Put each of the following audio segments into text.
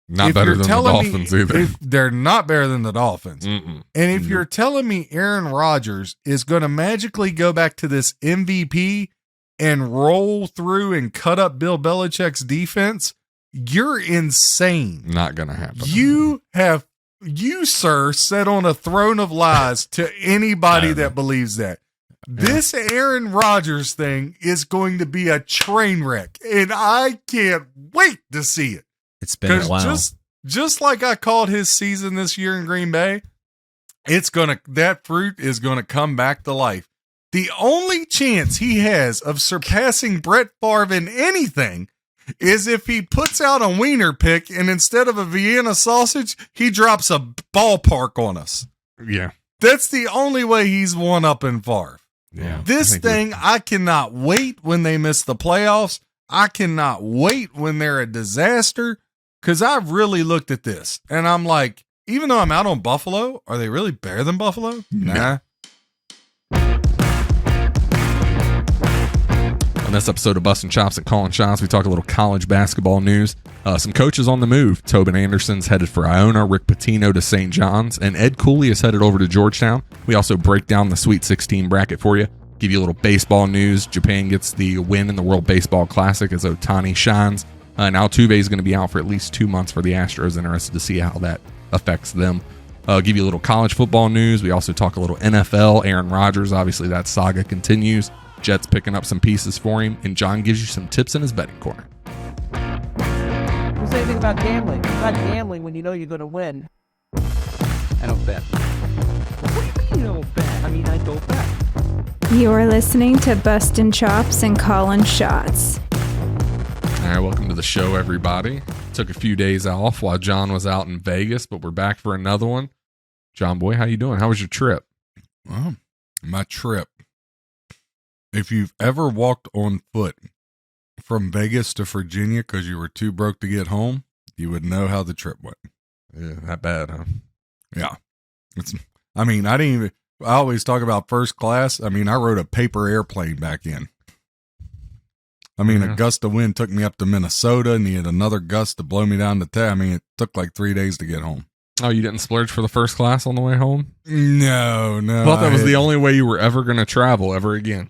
Not better than the Dolphins either. They're not better than the Dolphins. Mm-mm. And if you're telling me Aaron Rodgers is going to magically go back to this MVP and roll through and cut up Bill Belichick's defense, you're insane. Not going to happen. You, sir, sat on a throne of lies to anybody that believes that. This Aaron Rodgers thing is going to be a train wreck, and I can't wait to see it. It's been a while. Just like I called his season this year in Green Bay, that fruit is gonna come back to life. The only chance he has of surpassing Brett Favre in anything is if he puts out a wiener pick and instead of a Vienna sausage, he drops a ballpark on us. Yeah. That's the only way he's one up in Favre. Yeah. This thing, I cannot wait when they miss the playoffs. I cannot wait when they're a disaster, because I've really looked at this and I'm like, even though I'm out on Buffalo, are they really better than Buffalo? Nah. On this episode of Bustin' Chops and Callin' Shots, we talk a little college basketball news. Some coaches on the move. Tobin Anderson's headed for Iona, Rick Pitino to St. John's, and Ed Cooley is headed over to Georgetown. We also break down the Sweet 16 bracket for you. Give you a little baseball news. Japan gets the win in the World Baseball Classic as Ohtani shines. And Altuve is going to be out for at least 2 months for the Astros. Interested to see how that affects them. Give you a little college football news. We also talk a little NFL. Aaron Rodgers, obviously that saga continues. Jets picking up some pieces for him. And John gives you some tips in his betting corner. Don't say anything about gambling. It's not gambling when you know you're going to win. I don't bet. What do you mean you don't bet? I mean, I don't bet. You're listening to Bustin' Chops and Callin' Shots. All right, welcome to the show, everybody. Took a few days off while John was out in Vegas, but we're back for another one. John boy, how you doing? How was your trip? Well, my trip. If you've ever walked on foot from Vegas to Virginia because you were too broke to get home, you would know how the trip went. Yeah, that bad, huh? Yeah. I always talk about first class. I rode a paper airplane back in. A gust of wind took me up to Minnesota, and he had another gust to blow me down to town. It took like 3 days to get home. Oh, you didn't splurge for the first class on the way home? No. I thought that was the only way you were ever going to travel ever again.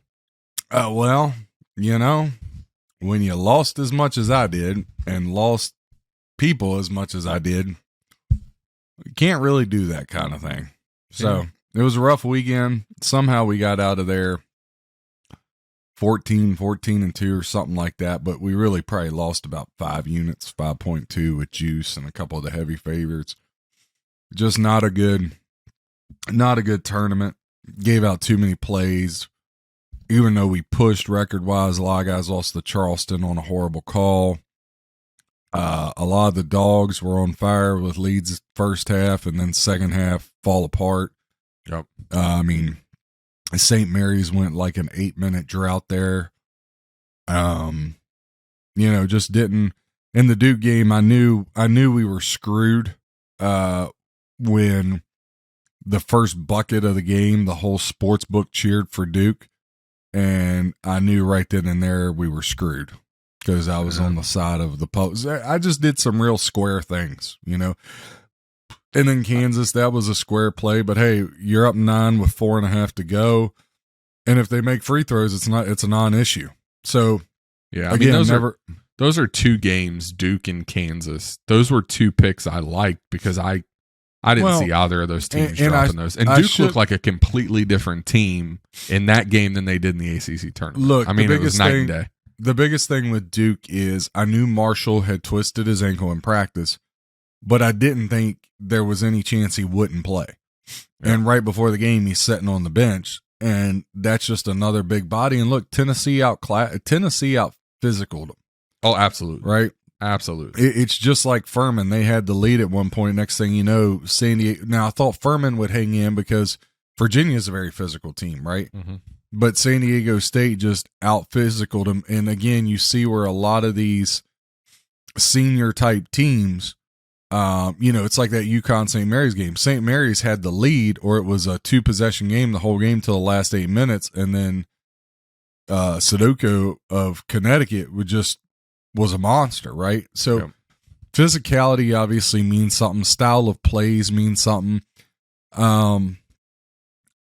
Well, when you lost as much as I did and lost people as much as I did, you can't really do that kind of thing. So It was a rough weekend. Somehow we got out of there 14-2 or something like that, but we really probably lost about 5 units, 5.2 with Juice and a couple of the heavy favorites. Just not a good tournament. Gave out too many plays. Even though we pushed record-wise, a lot of guys lost to Charleston on a horrible call. A lot of the dogs were on fire with leads first half, and then second half fall apart. Yep. St. Mary's went like an 8-minute drought there. Just didn't. In the Duke game, I knew we were screwed when the first bucket of the game, the whole sports book cheered for Duke. And I knew right then and there we were screwed because I was on the side of the post. I just did some real square things, And then Kansas, that was a square play. But hey, you're up 9 with 4.5 to go, and if they make free throws, it's a non-issue. So yeah, those are 2 games, Duke and Kansas. Those were 2 picks I liked because I didn't see either of those teams dropping those. And Duke looked like a completely different team in that game than they did in the ACC tournament. Look, it was night and day. The biggest thing with Duke is I knew Marshall had twisted his ankle in practice, but I didn't think there was any chance he wouldn't play. Yeah. And right before the game, he's sitting on the bench, and that's just another big body. And look, Tennessee out physicaled them. Oh, absolutely. Right? Absolutely. It's just like Furman. They had the lead at one point. Next thing you know, San Diego. Now, I thought Furman would hang in because Virginia is a very physical team, right? Mm-hmm. But San Diego State just out-physicaled them. And again, you see where a lot of these senior-type teams, it's like that UConn-St. Mary's game. St. Mary's had the lead, or it was a 2-possession game the whole game till the last 8 minutes, and then Sudoku of Connecticut was a monster, right? So physicality obviously means something. Style of plays means something.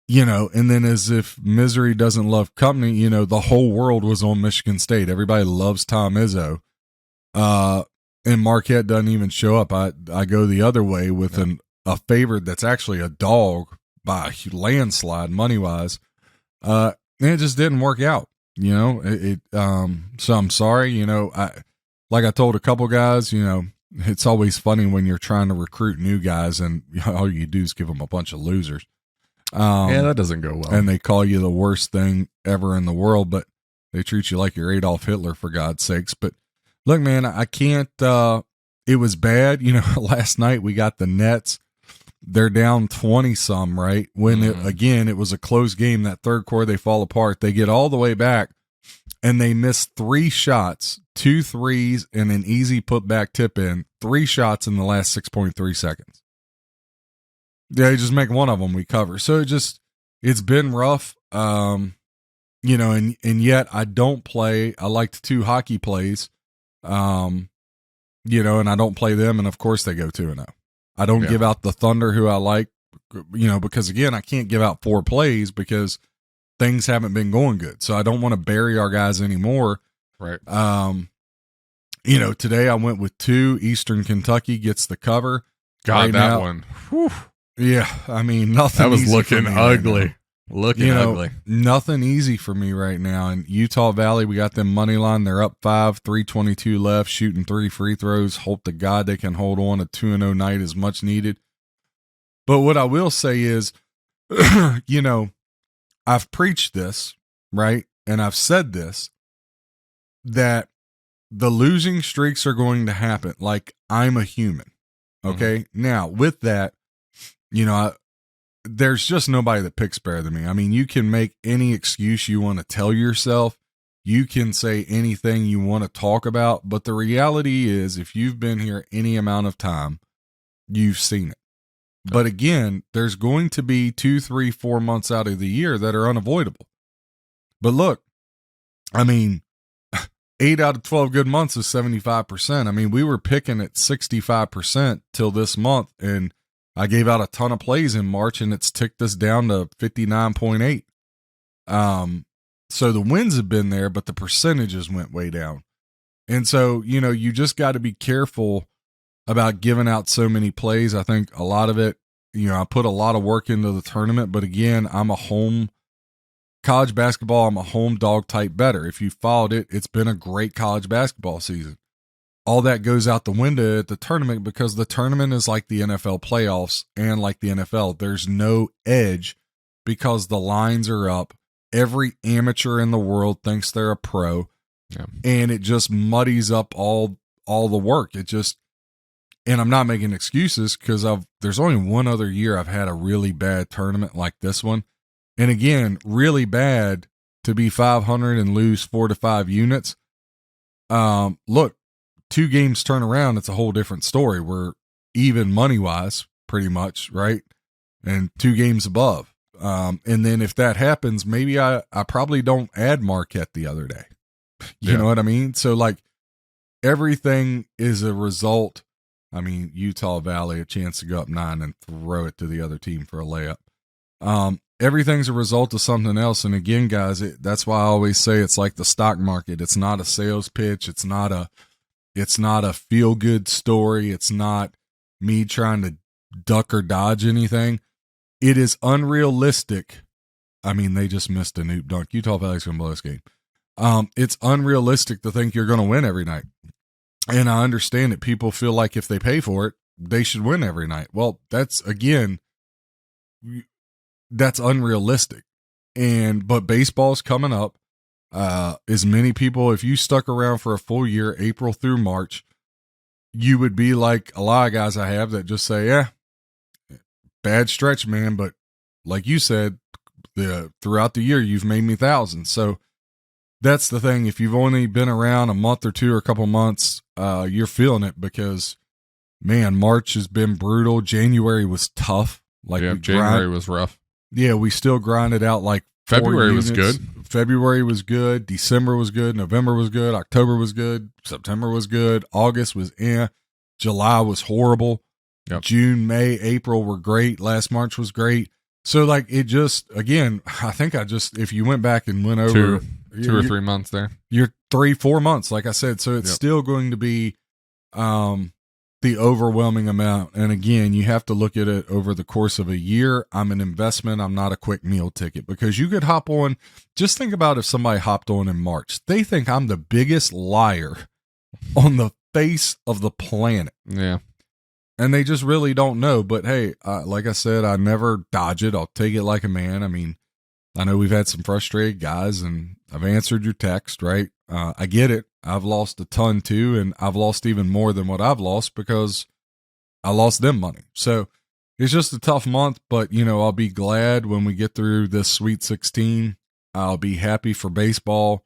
You know, and then as if misery doesn't love company, you know, the whole world was on Michigan State. Everybody loves Tom Izzo. And Marquette doesn't even show up. I go the other way with a favorite that's actually a dog by a landslide money-wise. And it just didn't work out, you know. So I'm sorry, you know. Like I told a couple guys, you know, it's always funny when you're trying to recruit new guys and all you do is give them a bunch of losers. Yeah, that doesn't go well. And they call you the worst thing ever in the world, but they treat you like you're Adolf Hitler, for God's sakes. But look, man, I can't, it was bad. You know, last night we got the Nets. They're down 20 some, right? When it was a close game. That third quarter, they fall apart. They get all the way back and they miss 3 shots, 2 threes, and an easy putback tip in. 3 shots in the last 6.3 seconds. Yeah, you just make one of them, we cover. So it's been rough. You know, and yet I don't play. I like the 2 hockey plays, you know, and I don't play them. And of course they go 2-0. I don't give out the Thunder, who I like, you know, because again, I can't give out 4 plays because things haven't been going good. So I don't want to bury our guys anymore. Right. You know, today I went with 2. Eastern Kentucky gets the cover. God, right that now, one. Whew. Yeah, I mean, nothing. That was easy looking for me ugly. right now. Looking ugly. Nothing easy for me right now. And Utah Valley, we got them money line. They're up 5, 3:22 left, shooting 3 free throws. Hope to God they can hold on. A 2-0 night is much needed. But what I will say is, you know, I've preached this, right? And I've said this, that the losing streaks are going to happen. Like, I'm a human. Okay. Now, with that, you know, there's just nobody that picks better than me. I mean, you can make any excuse you want to tell yourself. You can say anything you want to talk about. But the reality is, if you've been here any amount of time, you've seen it. But again, there's going to be 2, 3, 4 months out of the year that are unavoidable. But look, I mean, 8 out of 12 good months is 75%. I mean, we were picking at 65% till this month, and I gave out a ton of plays in March, and it's ticked us down to 59.8. So the wins have been there, but the percentages went way down. And so, you know, you just got to be careful about giving out so many plays. I think a lot of it, you know, I put a lot of work into the tournament, but again, I'm a home college basketball. I'm a home dog type better. If you followed it, it's been a great college basketball season. All that goes out the window at the tournament because the tournament is like the NFL playoffs and like the NFL. There's no edge because the lines are up. Every amateur in the world thinks they're a pro, and it just muddies up all the work. It just, and I'm not making excuses because there's only one other year I've had a really bad tournament like this one. And again, really bad to be 500 and lose 4 to 5 units. Look, 2 games turn around, it's a whole different story. We're even money-wise, pretty much, right? And 2 games above. And then if that happens, maybe I probably don't add Marquette the other day. You know what I mean? So, like, everything is a result. I mean, Utah Valley, a chance to go up 9 and throw it to the other team for a layup. Everything's a result of something else. And again, guys, that's why I always say it's like the stock market. It's not a sales pitch. It's not a feel-good story. It's not me trying to duck or dodge anything. It is unrealistic. I mean, they just missed a Noop dunk. Utah Valley's going to blow this game. It's unrealistic to think you're going to win every night. And I understand that people feel like if they pay for it, they should win every night. Well, that's unrealistic. But baseball's coming up. As many people, if you stuck around for a full year, April through March, you would be like a lot of guys I have that just say, yeah, bad stretch, man. But like you said, throughout the year, you've made me thousands. So that's the thing. If you've only been around a month or 2 or a couple months, you're feeling it because, man, March has been brutal. January was tough. January was rough. Yeah, we still grinded out like February was good. February was good. December was good. November was good. October was good. September was good. August was July was horrible. Yep. June, May, April were great. Last March was great. So like it just, again, I think if you went back and went over two or 3 months there, you're 3-4 months, like I said. So it's still going to be the overwhelming amount. And again, you have to look at it over the course of a year. I'm an investment. I'm not a quick meal ticket, because you could hop on. Just think about if somebody hopped on in March. They think I'm the biggest liar on the face of the planet. Yeah. And they just really don't know. But hey, like I said, I never dodge it. I'll take it like a man. I mean, I know we've had some frustrated guys, and I've answered your text, right? I get it. I've lost a ton too, and I've lost even more than what I've lost because I lost them money. So it's just a tough month, but I'll be glad when we get through this Sweet 16. I'll be happy for baseball.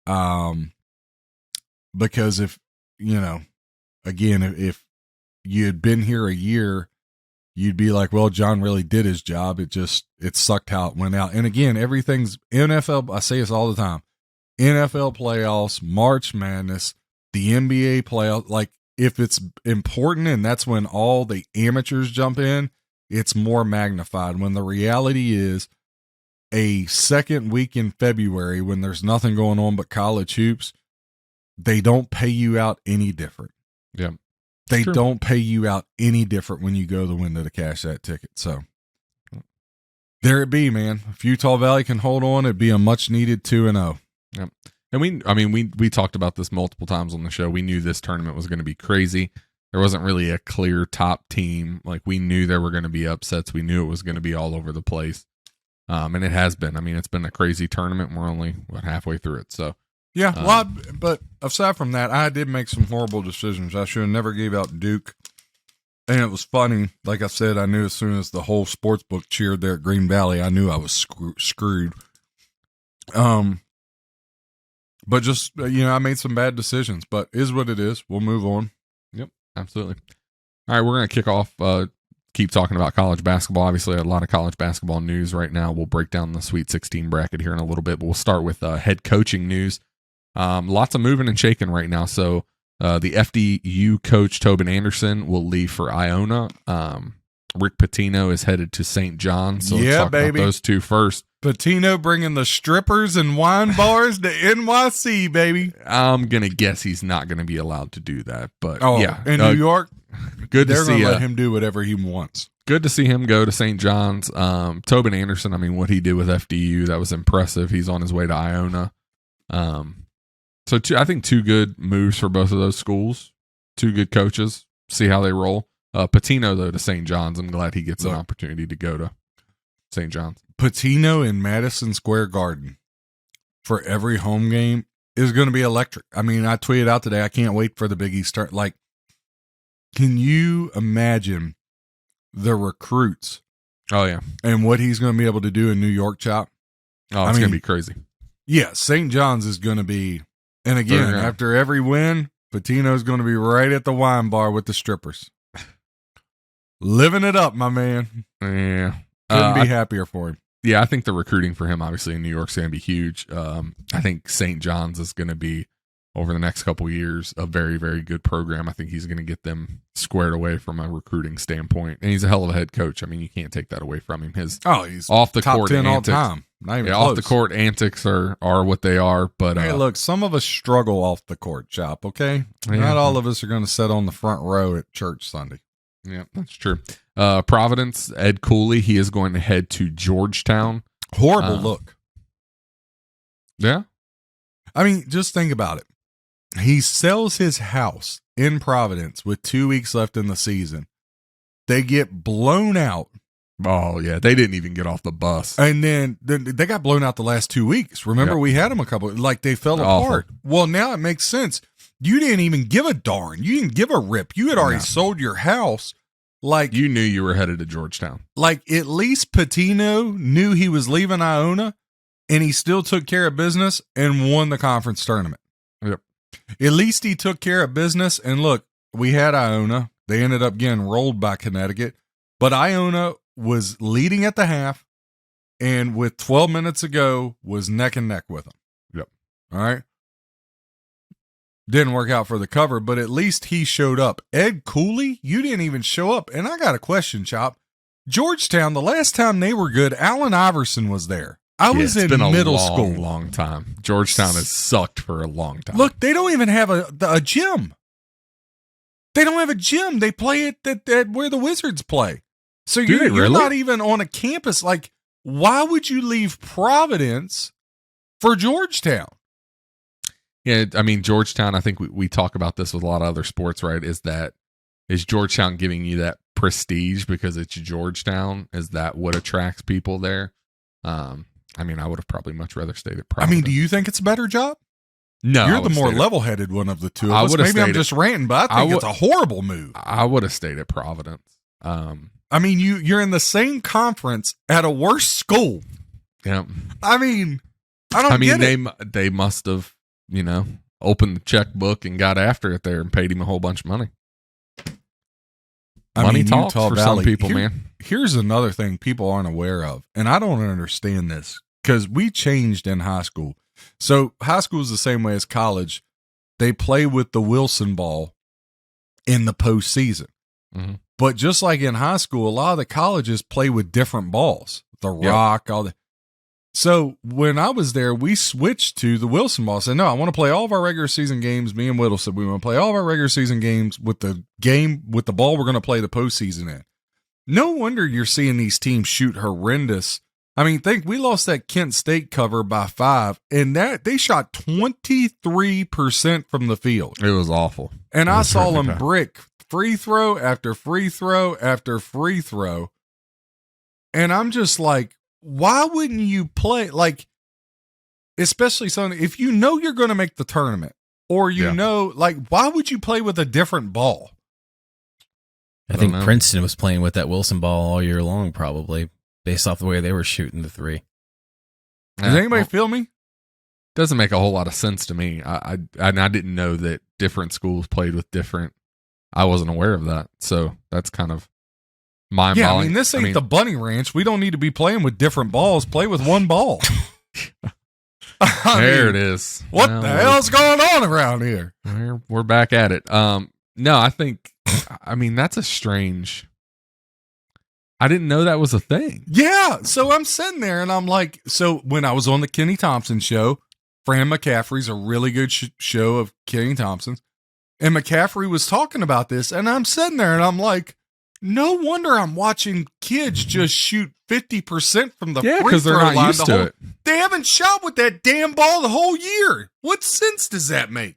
Because if you had been here a year, you'd be like, well, John really did his job. It sucked how it went out. And again, everything's NFL. I say this all the time. NFL playoffs, March Madness, the NBA playoffs. Like, if it's important and that's when all the amateurs jump in, it's more magnified. When the reality is a second week in February, when there's nothing going on but college hoops, they don't pay you out any different. Yeah. They don't pay you out any different when you go to the window to cash that ticket. So there it be, man. If Utah Valley can hold on, it'd be a much needed 2-0. Yep. And we talked about this multiple times on the show. We knew this tournament was going to be crazy. There wasn't really a clear top team. Like, we knew there were going to be upsets. We knew it was going to be all over the place. And it has been. I mean, it's been a crazy tournament. We're only halfway through it. So yeah, but aside from that, I did make some horrible decisions. I should have never gave out Duke. And it was funny. Like I said, I knew as soon as the whole sports book cheered there at Green Valley, I knew I was screwed. But just, I made some bad decisions, but is what it is. We'll move on. Yep, absolutely. All right, we're going to kick off, keep talking about college basketball. Obviously, a lot of college basketball news right now. We'll break down the Sweet 16 bracket here in a little bit, but we'll start with head coaching news. Lots of moving and shaking right now. So the FDU coach, Tobin Anderson, will leave for Iona. Rick Pitino is headed to St. John's. So let's talk about those two first. Pitino bringing the strippers and wine bars to NYC, baby. I'm going to guess he's not going to be allowed to do that. But yeah. In New York, good to see. They're going to let him do whatever he wants. Good to see him go to St. John's. Tobin Anderson, I mean, what he did with FDU, that was impressive. He's on his way to Iona. So I think two good moves for both of those schools. Two good coaches. See how they roll. Pitino, though, to St. John's. I'm glad he gets an opportunity to go to St. John's. Pitino in Madison Square Garden for every home game is going to be electric. I mean, I tweeted out today, I can't wait for the Big East start. Like, can you imagine the recruits? Oh, yeah. And what he's going to be able to do in New York, Chop? Oh, it's going to be crazy. Yeah, St. John's is going to be, and again, after every win, Pitino's going to be right at the wine bar with the strippers. Living it up, my man. Yeah. Couldn't be happier for him. Yeah, I think the recruiting for him, obviously, in New York is going to be huge. I think St. John's is going to be, over the next couple of years, a very, very good program. I think he's going to get them squared away from a recruiting standpoint. And he's a hell of a head coach. I mean, you can't take that away from him. He's off the top court 10 antics, all time. Not even close. Off the court antics are what they are. But hey, look, some of us struggle off the court, Chop, okay? Yeah. Not all of us are going to sit on the front row at church Sunday. Yeah, that's true. Providence, Ed Cooley, he is going to head to Georgetown. Horrible look. Yeah. I mean, just think about it. He sells his house in Providence with 2 weeks left in the season. They get blown out. Oh, yeah. They didn't even get off the bus. And then they got blown out the last 2 weeks. Remember, we had them a couple, like they fell apart. Well, now it makes sense. You didn't even give a darn. You didn't give a rip. You had already sold your house. Like, you knew you were headed to Georgetown. Like, at least Pitino knew he was leaving Iona, and he still took care of business and won the conference tournament. Yep. At least he took care of business. And look, we had Iona. They ended up getting rolled by Connecticut. But Iona was leading at the half, and with 12 minutes ago, was neck and neck with them. Yep. All right. Didn't work out for the cover, but at least he showed up. Ed Cooley, you didn't even show up. And I got a question, Chop. Georgetown, the last time they were good, Allen Iverson was there. I was in middle school. Long time. Georgetown has sucked for a long time. Look, they don't even have a gym. They don't have a gym. They play it at where the Wizards play. So you're not even on a campus. Like, why would you leave Providence for Georgetown? Yeah, I mean, Georgetown, I think we talk about this with a lot of other sports, right? Is Georgetown giving you that prestige because it's Georgetown? Is that what attracts people there? I mean, I would have probably much rather stayed at Providence. I mean, do you think it's a better job? No. You're the more level-headed one of the two of us. Maybe I'm just ranting, but I think it's a horrible move. I would have stayed at Providence. I mean, you're in the same conference at a worse school. Yeah. I mean, I don't get it. They must have, opened the checkbook and got after it there and paid him a whole bunch of money. Money talks for some people, man. Here's another thing people aren't aware of, and I don't understand this because we changed in high school. So high school is the same way as college. They play with the Wilson ball in the postseason. Mm-hmm. But just like in high school, a lot of the colleges play with different balls. The rock, all that. So when I was there, we switched to the Wilson ball. I said, no, I want to play all of our regular season games. Me and Whittle said we want to play all of our regular season games with the ball we're going to play the postseason in. No wonder you're seeing these teams shoot horrendous. I mean, we lost that Kent State cover by 5, and that they shot 23% from the field. It was awful. And I saw them brick free throw after free throw after free throw. And I'm just like, why wouldn't you play? Like, especially something, if you know you're going to make the tournament, or why would you play with a different ball? I think Princeton was playing with that Wilson ball all year long, probably, based off the way they were shooting the three. Does anybody feel me? Doesn't make a whole lot of sense to me. I didn't know that different schools played with different. I wasn't aware of that, so that's kind of mind-boggling. Yeah, I mean, this ain't the Bunny Ranch. We don't need to be playing with different balls. Play with one ball. It is. What the hell's going on around here? We're back at it. No, I think. I mean, that's a strange. I didn't know that was a thing. Yeah, so I'm sitting there and I'm like, so when I was on the Kenny Thompson show, Fran McCaffrey's a really good show of Kenny Thompson's, and McCaffrey was talking about this, and I'm sitting there and I'm like, no wonder I'm watching kids just shoot 50% from the free throw line. Because they're not used to it. They haven't shot with that damn ball the whole year. What sense does that make?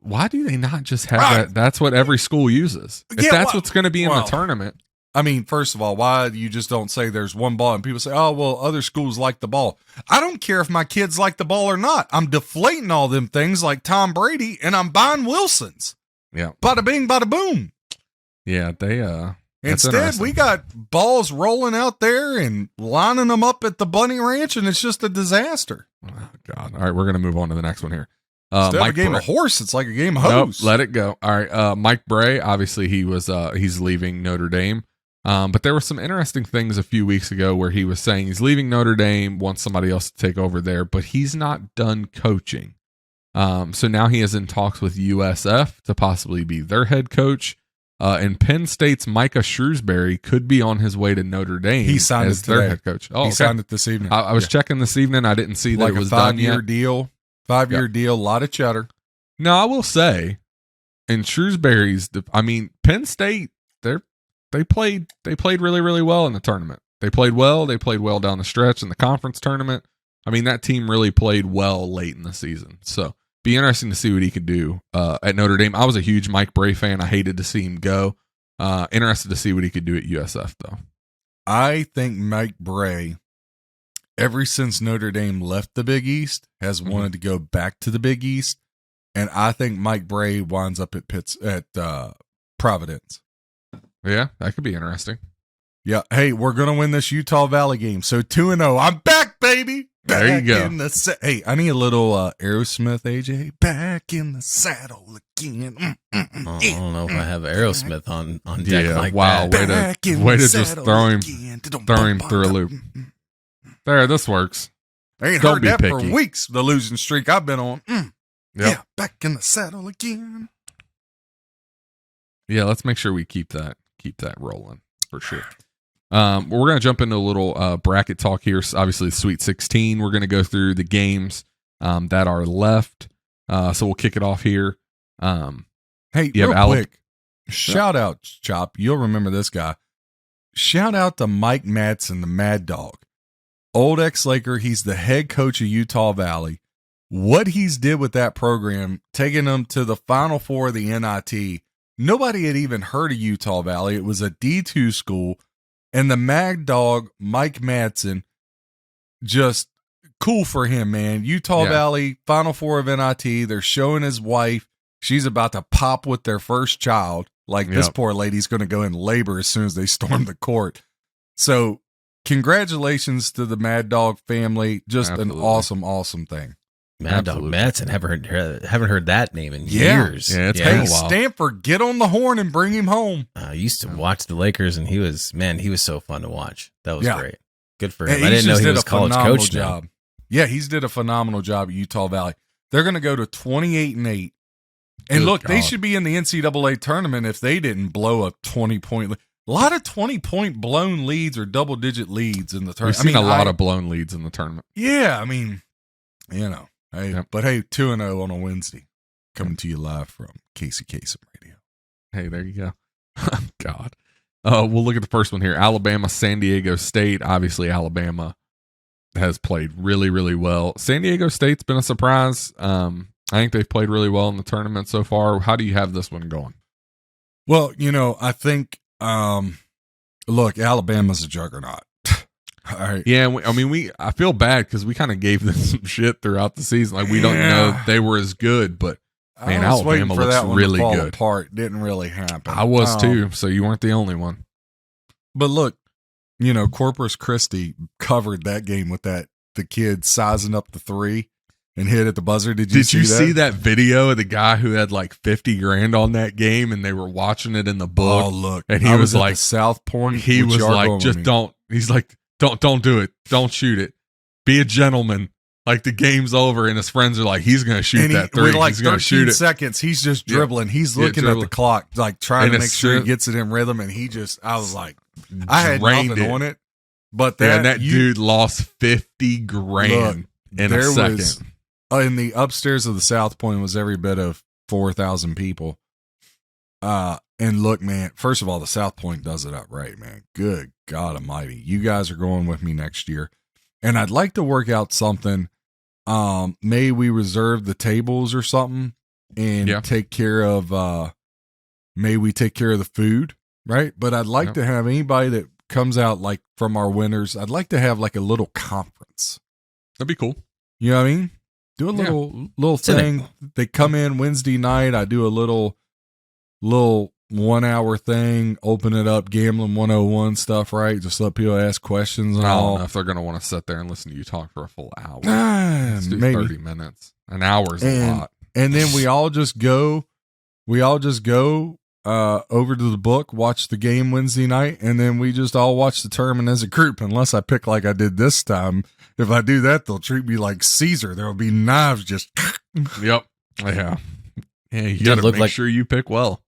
Why do they not just have that? That's what every school uses. If that's what's going to be in the tournament. I mean, first of all, why you just don't say there's one ball and people say, oh, well, other schools like the ball. I don't care if my kids like the ball or not. I'm deflating all them things like Tom Brady and I'm buying Wilsons. Yeah. Bada bing, bada boom. Yeah, Instead, we got balls rolling out there and lining them up at the Bunny Ranch, and it's just a disaster. Oh, God. All right, we're going to move on to the next one here. Instead of a game of horse, it's like a game of hose. Nope, let it go. All right, Mike Bray, obviously he's leaving Notre Dame. But there were some interesting things a few weeks ago where he was saying he's leaving Notre Dame, wants somebody else to take over there, but he's not done coaching. So now he is in talks with USF to possibly be their head coach. And Penn State's Micah Shrewsbury could be on his way to Notre Dame. He signed as it today. Their head coach. Oh, he signed it this evening. I was checking this evening. I didn't see that it was done yet. 5-year deal, a lot of cheddar. Now I will say, in Shrewsbury's, Penn State, they played really, really well in the tournament. They played well. They played well down the stretch in the conference tournament. I mean, that team really played well late in the season. So be interesting to see what he could do at Notre Dame. I was a huge Mike Bray fan. I hated to see him go. Interested to see what he could do at USF, though. I think Mike Bray, ever since Notre Dame left the Big East, has wanted to go back to the Big East, and I think Mike Bray winds up at Providence. Yeah, that could be interesting. Yeah. Hey, we're gonna win this Utah Valley game. So 2-0. I'm back, baby. Back there you go. Hey, I need a little Aerosmith, AJ. Back in the saddle again. I don't know if I have Aerosmith on deck like wow, that. Way to just throw him through a loop. There, this works. I ain't heard that for weeks, the losing streak I've been on. Yeah, back in the saddle again. Yeah, let's make sure we keep that rolling for sure. We're going to jump into a little bracket talk here. So obviously, Sweet 16. We're going to go through the games that are left. So we'll kick it off here. Hey, real quick, shout out, Chop. You'll remember this guy. Shout out to Mike Madsen, the Mad Dog. Old ex-Laker. He's the head coach of Utah Valley. What he's did with that program, taking them to the Final Four of the NIT. Nobody had even heard of Utah Valley. It was a D2 school. And the Mad Dog, Mike Madsen, just cool for him, man. Utah Valley, Final Four of NIT. They're showing his wife. She's about to pop with their first child. Like, this poor lady's going to go in labor as soon as they storm the court. So, congratulations to the Mad Dog family. Just an awesome, awesome thing. Mad Dog Madsen, haven't heard that name in years. Yeah, it's been a while. Stanford, get on the horn and bring him home. I used to watch the Lakers, and he was so fun to watch. That was great. Good for him. I didn't know he was college coach now. Yeah, he's did a phenomenal job at Utah Valley. They're going to go to 28-8. And look, they should be in the NCAA tournament if they didn't blow a 20-point lead. A lot of 20-point blown leads or double-digit leads in the tournament. We've seen a lot of blown leads in the tournament. Yeah, I mean, you know. Hey, but hey, 2-0 on a Wednesday. Coming to you live from Casey Kasem Radio. Hey, there you go. God. We'll look at the first one here. Alabama, San Diego State. Obviously, Alabama has played really, really well. San Diego State's been a surprise. I think they've played really well in the tournament so far. How do you have this one going? Well, I think, look, Alabama's a juggernaut. All right. Yeah, I feel bad because we kind of gave them some shit throughout the season. Like, we don't know they were as good, but man, Alabama looks really good. Apart. Didn't really happen. I was too, so you weren't the only one. But look, Corpus Christi covered that game with the kid sizing up the three and hit at the buzzer. Did you see that video of the guy who had like 50 grand on that game and they were watching it in the book? Oh, look. And he was like, South Point. He was like, just don't. He's like, Don't do it. Don't shoot it. Be a gentleman. Like, the game's over, and his friends are like, he's going to shoot that three. With like he's going to shoot it. seconds, he's just dribbling. He's looking at the clock, like trying to make sure he gets it in rhythm. And I was like, I had nothing on it. But that dude lost 50 grand in a second. In the upstairs of the South Point was every bit of 4,000 people. And look, man, first of all, the South Point does it up right, man. Good God almighty. You guys are going with me next year. And I'd like to work out something. May we reserve the tables or something and take care of, may we take care of the food, right? But I'd like to have anybody that comes out like from our winners. I'd like to have like a little conference. That'd be cool. You know what I mean? Do a little thing. They come in Wednesday night. I do a little 1 hour thing, open it up, gambling 101 stuff, right? Just let people ask questions and I all. don't know if they're going to want to sit there and listen to you talk for a full hour. Let's do maybe 30 minutes. An hour's a lot. And then we all just go over to the book, watch the game Wednesday night, and then we just all watch the tournament as a group, unless I pick like I did this time. If I do that, they'll treat me like Caesar. There'll be knives just. Yep. Yeah. Yeah, you got to make sure you pick well.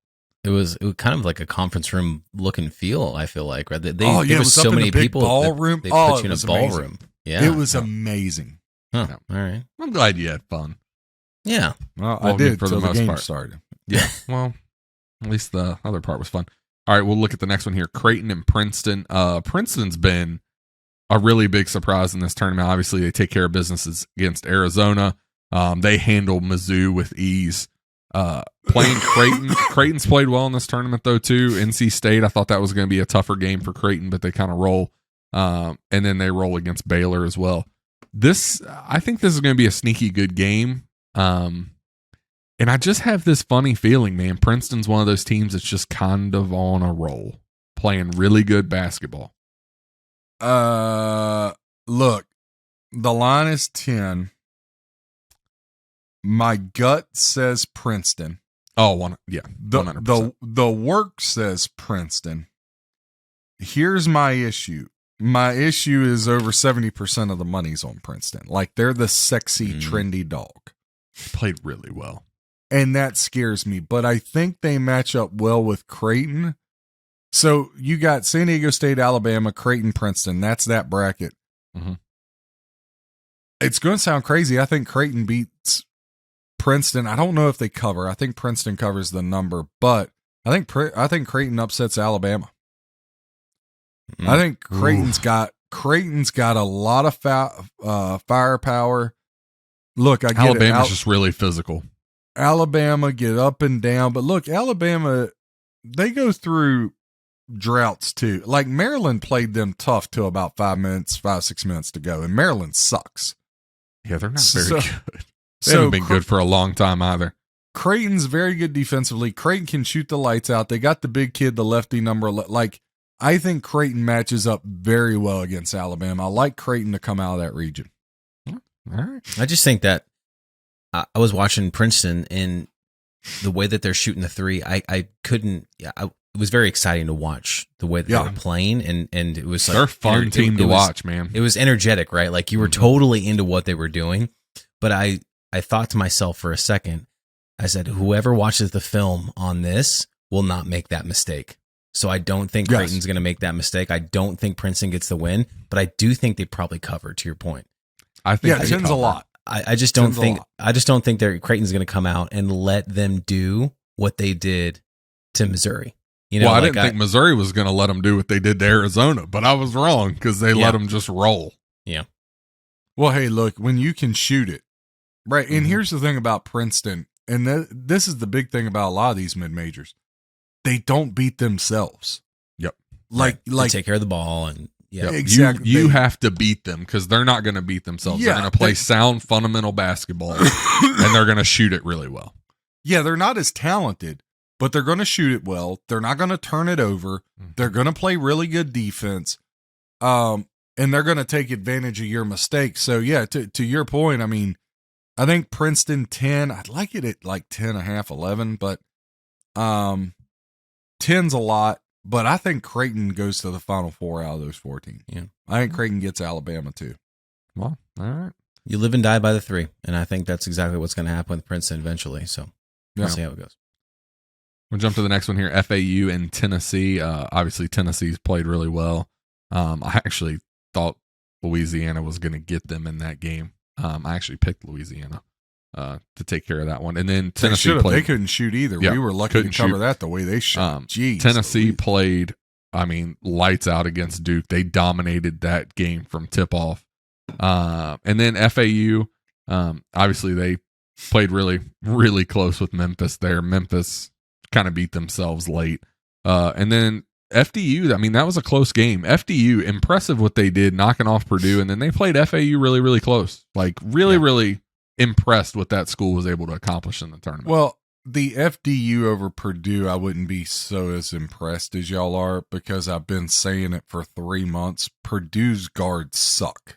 It was kind of like a conference room look and feel, I feel like. Right? There was so many people. Ballroom. They put you in a ballroom. Yeah. It was amazing. Huh. Yeah. All right. I'm glad you had fun. Yeah. Well, I did for the most part. Started. Yeah. Well, at least the other part was fun. All right, we'll look at the next one here. Creighton and Princeton. Princeton's been a really big surprise in this tournament. Obviously, they take care of businesses against Arizona. They handle Mizzou with ease. Playing Creighton's played well in this tournament though too. NC State, I thought that was going to be a tougher game for Creighton, but they kind of roll, and then they roll against Baylor as well. I think this is going to be a sneaky good game, and I just have this funny feeling, man. Princeton's one of those teams that's just kind of on a roll, playing really good basketball. Look, the line is 10. My gut says Princeton. Oh, 100%. The work says Princeton. Here's my issue. My issue is over 70% of the money's on Princeton. Like, they're the sexy, trendy dog. Played really well. And that scares me. But I think they match up well with Creighton. So you got San Diego State, Alabama, Creighton, Princeton. That's that bracket. Mm-hmm. It's going to sound crazy. I think Creighton beats Princeton. I don't know if they cover. I think Princeton covers the number, but I think Creighton upsets Alabama. I think Creighton's got a lot of firepower. Look, I get Alabama's just really physical. Alabama get up and down, but look, Alabama, they go through droughts too. Like Maryland played them tough till about 6 minutes to go, and Maryland sucks. Yeah, they're not very good. They So haven't been good for a long time either. Creighton's very good defensively. Creighton can shoot the lights out. They got the big kid, the lefty number. Like, I think Creighton matches up very well against Alabama. I like Creighton to come out of that region. All right. I just think that I was watching Princeton, and the way that they're shooting the three, I couldn't. It was very exciting to watch the way that they were playing, and it was like they're a fun team to watch, man. It was energetic, right? Like you were totally into what they were doing. But I thought to myself for a second, I said, whoever watches the film on this will not make that mistake. So I don't think Creighton's going to make that mistake. I don't think Princeton gets the win, but I do think they probably cover. To your point, I think 10's a lot. I just don't think Creighton's going to come out and let them do what they did to Missouri. You know, well, I didn't think Missouri was going to let them do what they did to Arizona, but I was wrong because they let them just roll. Yeah. Well, hey, look, when you can shoot it, right? And here's the thing about Princeton, and this is the big thing about a lot of these mid-majors. They don't beat themselves. Yep. Like they take care of the ball, and exactly. You have to beat them because they're not going to beat themselves. Yeah, they're going to play sound, fundamental basketball, and they're going to shoot it really well. Yeah, they're not as talented, but they're going to shoot it well. They're not going to turn it over. They're going to play really good defense. And they're going to take advantage of your mistakes. So, yeah, to your point, I mean, I think Princeton 10, I'd like it at like 10.5, 11, but 10's a lot. But I think Creighton goes to the Final Four out of those 14. Yeah. I think Creighton gets Alabama too. Well, all right. You live and die by the three, and I think that's exactly what's going to happen with Princeton eventually. So we'll see how it goes. We'll jump to the next one here. FAU and Tennessee. Obviously, Tennessee's played really well. I actually thought Louisiana was going to get them in that game. I actually picked Louisiana to take care of that one. And then Tennessee played. They couldn't shoot either. Yeah, we were lucky to cover that the way they shot. Tennessee played, lights out against Duke. They dominated that game from tip-off. And then FAU, obviously they played really, really close with Memphis there. Memphis kind of beat themselves late. And then FDU, that was a close game. FDU, impressive what they did, knocking off Purdue, and then they played FAU really, really close. Really impressed what that school was able to accomplish in the tournament. Well, the FDU over Purdue, I wouldn't be so as impressed as y'all are because I've been saying it for 3 months. Purdue's guards suck.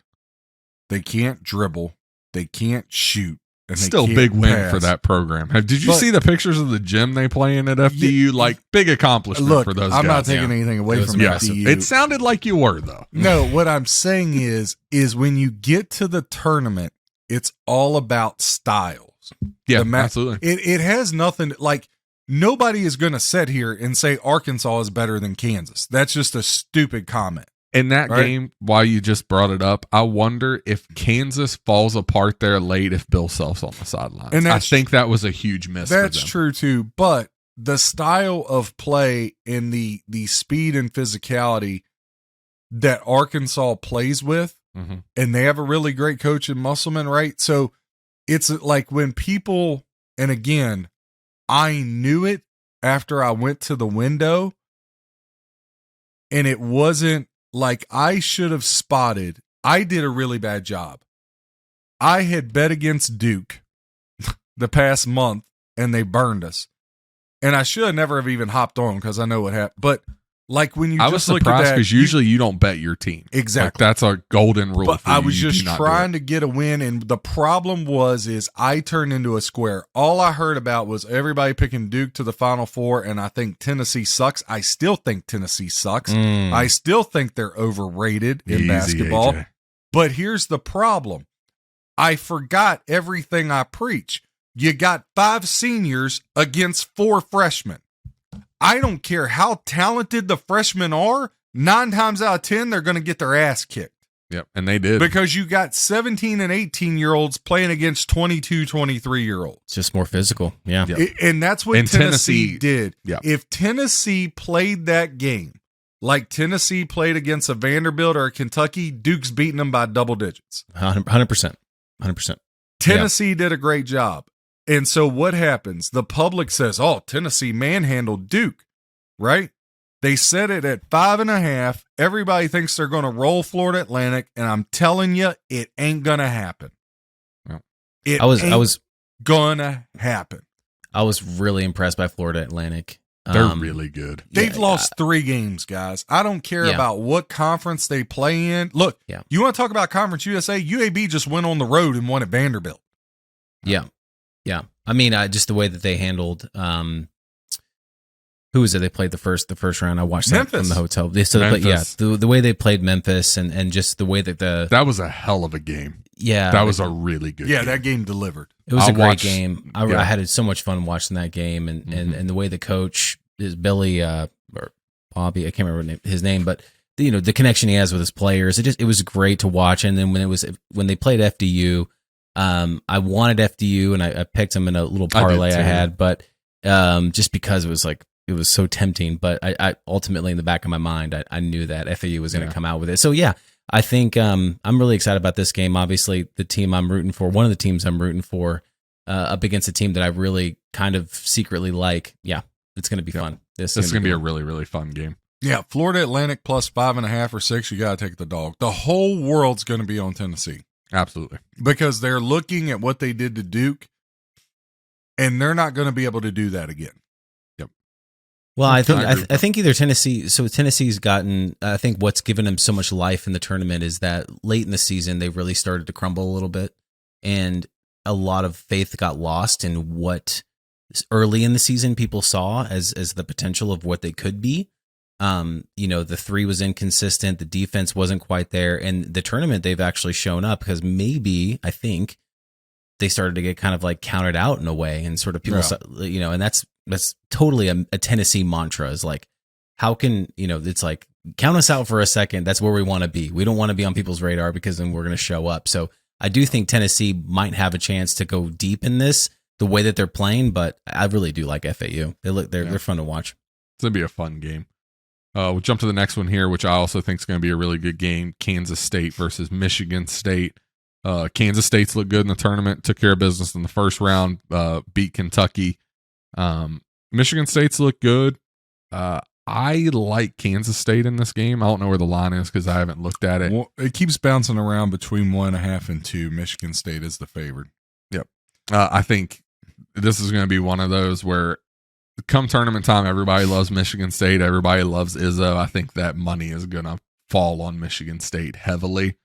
They can't dribble. They can't shoot. And still they big can't win pass. for that program. Did you see the pictures of the gym they play in at FDU? Big accomplishment for those guys. I'm not taking anything away from FDU. It sounded like you were, though. No, what I'm saying is when you get to the tournament, it's all about styles. Yeah, absolutely. It has nothing nobody is going to sit here and say Arkansas is better than Kansas. That's just a stupid comment. In that game, while you just brought it up, I wonder if Kansas falls apart there late if Bill Self's on the sidelines. And I think that was a huge miss for them. That's true, too. But the style of play and the speed and physicality that Arkansas plays with, and they have a really great coach in Musselman, right? So it's like when people, and again, I knew it after I went to the window, and it wasn't like I should have spotted. I did a really bad job. I had bet against Duke the past month, and they burned us. And I should have never have even hopped on because I know what happened. But when you I was surprised because usually you don't bet your team. Exactly. That's a golden rule. But for you. I was You just do not trying do to get a win, and the problem is I turned into a square. All I heard about was everybody picking Duke to the Final Four, and I think Tennessee sucks. I still think Tennessee sucks. I still think they're overrated in basketball. AJ. But here's the problem. I forgot everything I preach. You got 5 seniors against 4 freshmen. I don't care how talented the freshmen are. 9 times out of 10, they're going to get their ass kicked. Yep, and they did. Because you got 17 and 18-year-olds playing against 22, 23-year-olds. It's just more physical. Yeah. Yep. And that's what And Tennessee did. Yep. If Tennessee played that game like Tennessee played against a Vanderbilt or a Kentucky, Duke's beating them by double digits. 100%. 100%. Tennessee did a great job. And so what happens? The public says, oh, Tennessee manhandled Duke, right? They set it at 5.5. Everybody thinks they're going to roll Florida Atlantic, and I'm telling you, it ain't going to happen. Well, I was going to happen. I was really impressed by Florida Atlantic. They're really good. They've lost 3 games, guys. I don't care about what conference they play in. Look, you want to talk about Conference USA? UAB just went on the road and won at Vanderbilt. Yeah. Yeah. I mean, just the way that they handled who was it? They played the first round. I watched that from the hotel. The way they played Memphis and just the way that that was a hell of a game. Yeah, that was a really good. Yeah, game. that game delivered. It was a great game. I had so much fun watching that game, and the way the coach is Billy or Bobby. I can't remember his name, but the connection he has with his players. It was great to watch. And then when they played FDU, I wanted FDU and I picked them in a little parlay I had, but just because it was so tempting, but I ultimately in the back of my mind, I knew that FAU was going to come out with it. So yeah, I think I'm really excited about this game. Obviously, the team I'm rooting for, one of the teams I'm rooting for, up against a team that I really kind of secretly like. Yeah, it's going to be fun. This is going to be a really, really fun game. Yeah, Florida Atlantic plus 5.5 or 6. You got to take the dog. The whole world's going to be on Tennessee. Absolutely, because they're looking at what they did to Duke, and they're not going to be able to do that again. Well, I think either Tennessee. So Tennessee's gotten. I think what's given them so much life in the tournament is that late in the season they really started to crumble a little bit, and a lot of faith got lost in what early in the season people saw as the potential of what they could be. The 3 was inconsistent, the defense wasn't quite there, and the tournament they've actually shown up because maybe I think they started to get kind of like counted out in a way, and sort of people, and that's totally a Tennessee mantra is like, how can, it's like, count us out for a second. That's where we want to be. We don't want to be on people's radar because then we're going to show up. So I do think Tennessee might have a chance to go deep in this the way that they're playing, but I really do like FAU. They're fun to watch. It's going to be a fun game. We'll jump to the next one here, which I also think is going to be a really good game. Kansas State versus Michigan State. Kansas State's looked good in the tournament, took care of business in the first round, beat Kentucky. Michigan State's look good. I like Kansas State in this game. I don't know where the line is because I haven't looked at it. Well, it keeps bouncing around between 1.5 and 2. Michigan State is the favorite. Yep. I think this is going to be one of those where come tournament time, everybody loves Michigan State. Everybody loves Izzo. I think that money is going to fall on Michigan State heavily.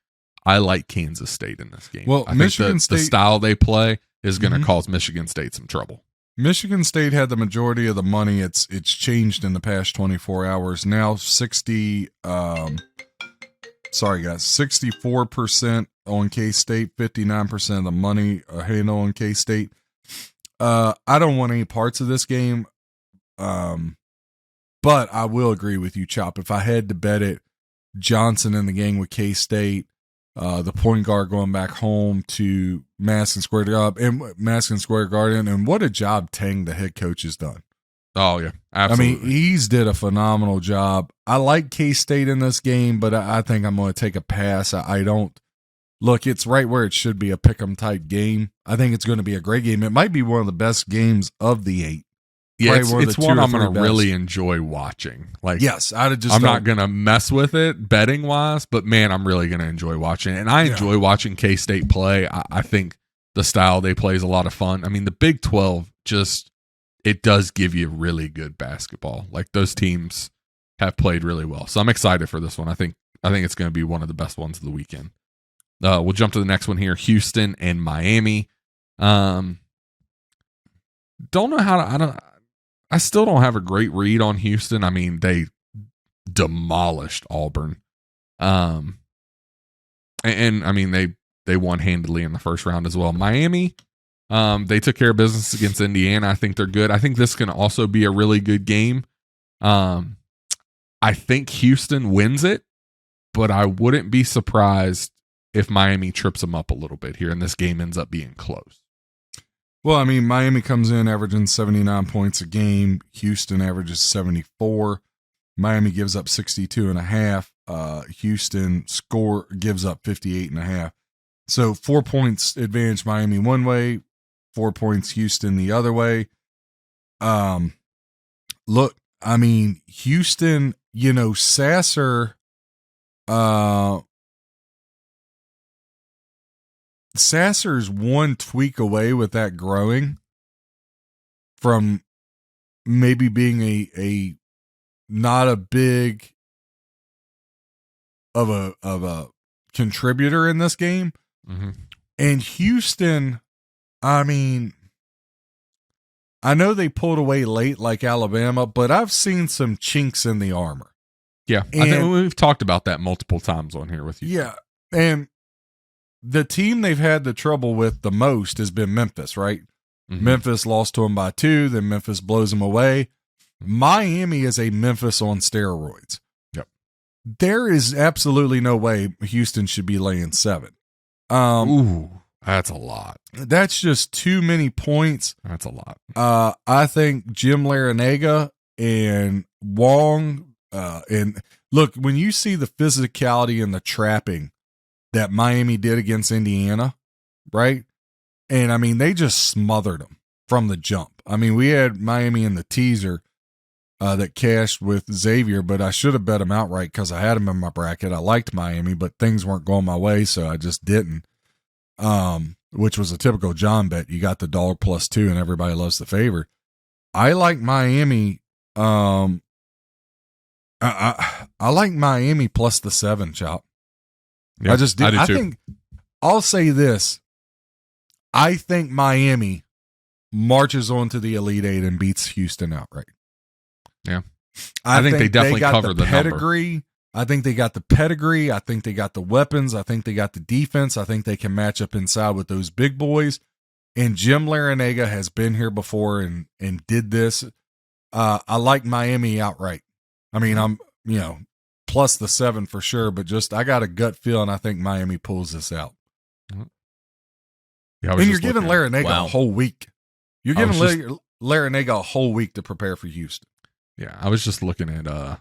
I like Kansas State in this game. Well, I think the style they play is going to cause Michigan State some trouble. Michigan State had the majority of the money. It's changed in the past 24 hours. Now 64% on K-State, 59% of the money handle on K-State. I don't want any parts of this game, but I will agree with you, Chop. If I had to bet it, Johnson in the game with K-State, the point guard going back home to Madison Square Garden, and what a job Tang, the head coach, has done. Oh yeah, absolutely. I mean, he's did a phenomenal job. I like K-State in this game, but I think I'm going to take a pass. I don't look. It's right where it should be, a pick'em type game. I think it's going to be a great game. It might be one of the best games of the 8. Yeah, it's one I'm going to really enjoy watching. Like, yes, I'm not going to mess with it betting wise, but man, I'm really going to enjoy watching it. And I enjoy watching K-State play. I think the style they play is a lot of fun. I mean, the Big 12 it does give you really good basketball. Like, those teams have played really well. So I'm excited for this one. I think it's going to be one of the best ones of the weekend. We'll jump to the next one here. Houston and Miami. Don't know how to, I still don't have a great read on Houston. I mean, they demolished Auburn. And I mean, they won handedly in the first round as well. Miami, They took care of business against Indiana. I think they're good. I think this can also be a really good game. I think Houston wins it, but I wouldn't be surprised if Miami trips them up a little bit here and this game ends up being close. Well, I mean, Miami comes in averaging 79 points a game. Houston averages 74. Miami gives up 62.5. Houston gives up 58.5. So 4 points advantage Miami one way, 4 points Houston the other way. Look, I mean, Houston, Sasser's one tweak away with that growing from maybe being a not a big of a contributor in this game. Mm-hmm. And Houston, I mean, I know they pulled away late like Alabama, but I've seen some chinks in the armor. Yeah, I think we've talked about that multiple times on here with you. Yeah, and the team they've had the trouble with the most has been Memphis, right? Mm-hmm. Memphis lost to them by 2, then Memphis blows them away. Miami is a Memphis on steroids. Yep. There is absolutely no way Houston should be laying 7. Ooh, that's a lot. That's just too many points. That's a lot. I think Jim Larinaga and Wong, and look, when you see the physicality and the trapping that Miami did against Indiana, right? And I mean, they just smothered them from the jump. I mean, we had Miami in the teaser that cashed with Xavier, but I should have bet him outright because I had him in my bracket. I liked Miami, but things weren't going my way, so I just didn't. Which was a typical John bet. You got the $+2 and everybody loves the favor. I like Miami. I like Miami plus the 7, Chop. Yeah, I just do. I do too. think I'll say this. I think Miami marches on to the Elite Eight and beats Houston outright. Yeah. I think they definitely got cover the pedigree. number. I think they got the pedigree. I think they got the weapons. I think they got the defense. I think they can match up inside with those big boys. And Jim Larinaga has been here before and did this. I like Miami outright. I mean, I'm, plus the 7 for sure, but just I got a gut feeling I think Miami pulls this out. Yeah, and you're giving Larinaga a whole week. You're giving Larinaga a whole week to prepare for Houston. Yeah, I was just looking at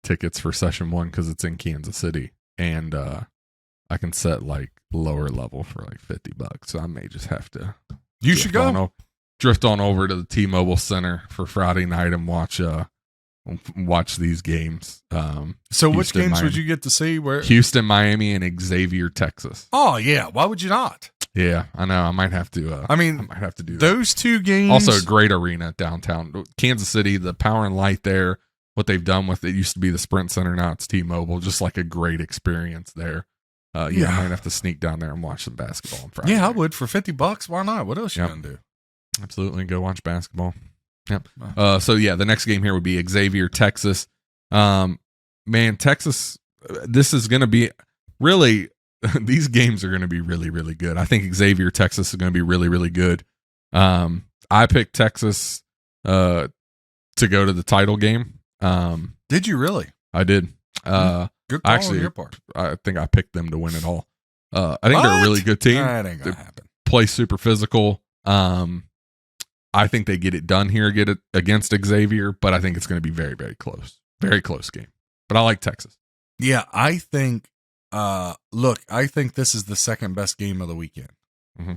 tickets for session 1 because it's in Kansas City, and I can set like lower level for like $50. So I may just have to. You should go. Drift on over to the T-Mobile Center for Friday night and watch these games. So which games Miami. Would you get to see? Where Houston, Miami, and Xavier, Texas. Oh yeah, why would you not? Yeah, I know. I might have to. I might have to do those that. 2 games. Also, a great arena downtown Kansas City. The power and light there. What they've done with it used to be the Sprint Center. Now it's T-Mobile. Just like a great experience there. I might have to sneak down there and watch some basketball on Friday. Yeah, I would for $50. Why not? What else you gonna do? Absolutely, go watch basketball. Yep. So yeah, the next game here would be Xavier, Texas. Man, Texas. This is going to be really. These games are going to be really, really good. I think Xavier, Texas is going to be really, really good. I picked Texas to go to the title game. Did you really? I did. Good call on your part. I think I picked them to win it all. I think they're a really good team. That ain't gonna happen. Play super physical. I think they get it done here, get it against Xavier, but I think it's going to be very, very close. Very close game. But I like Texas. Yeah, I think. Look, I think this is the second best game of the weekend. Mm-hmm.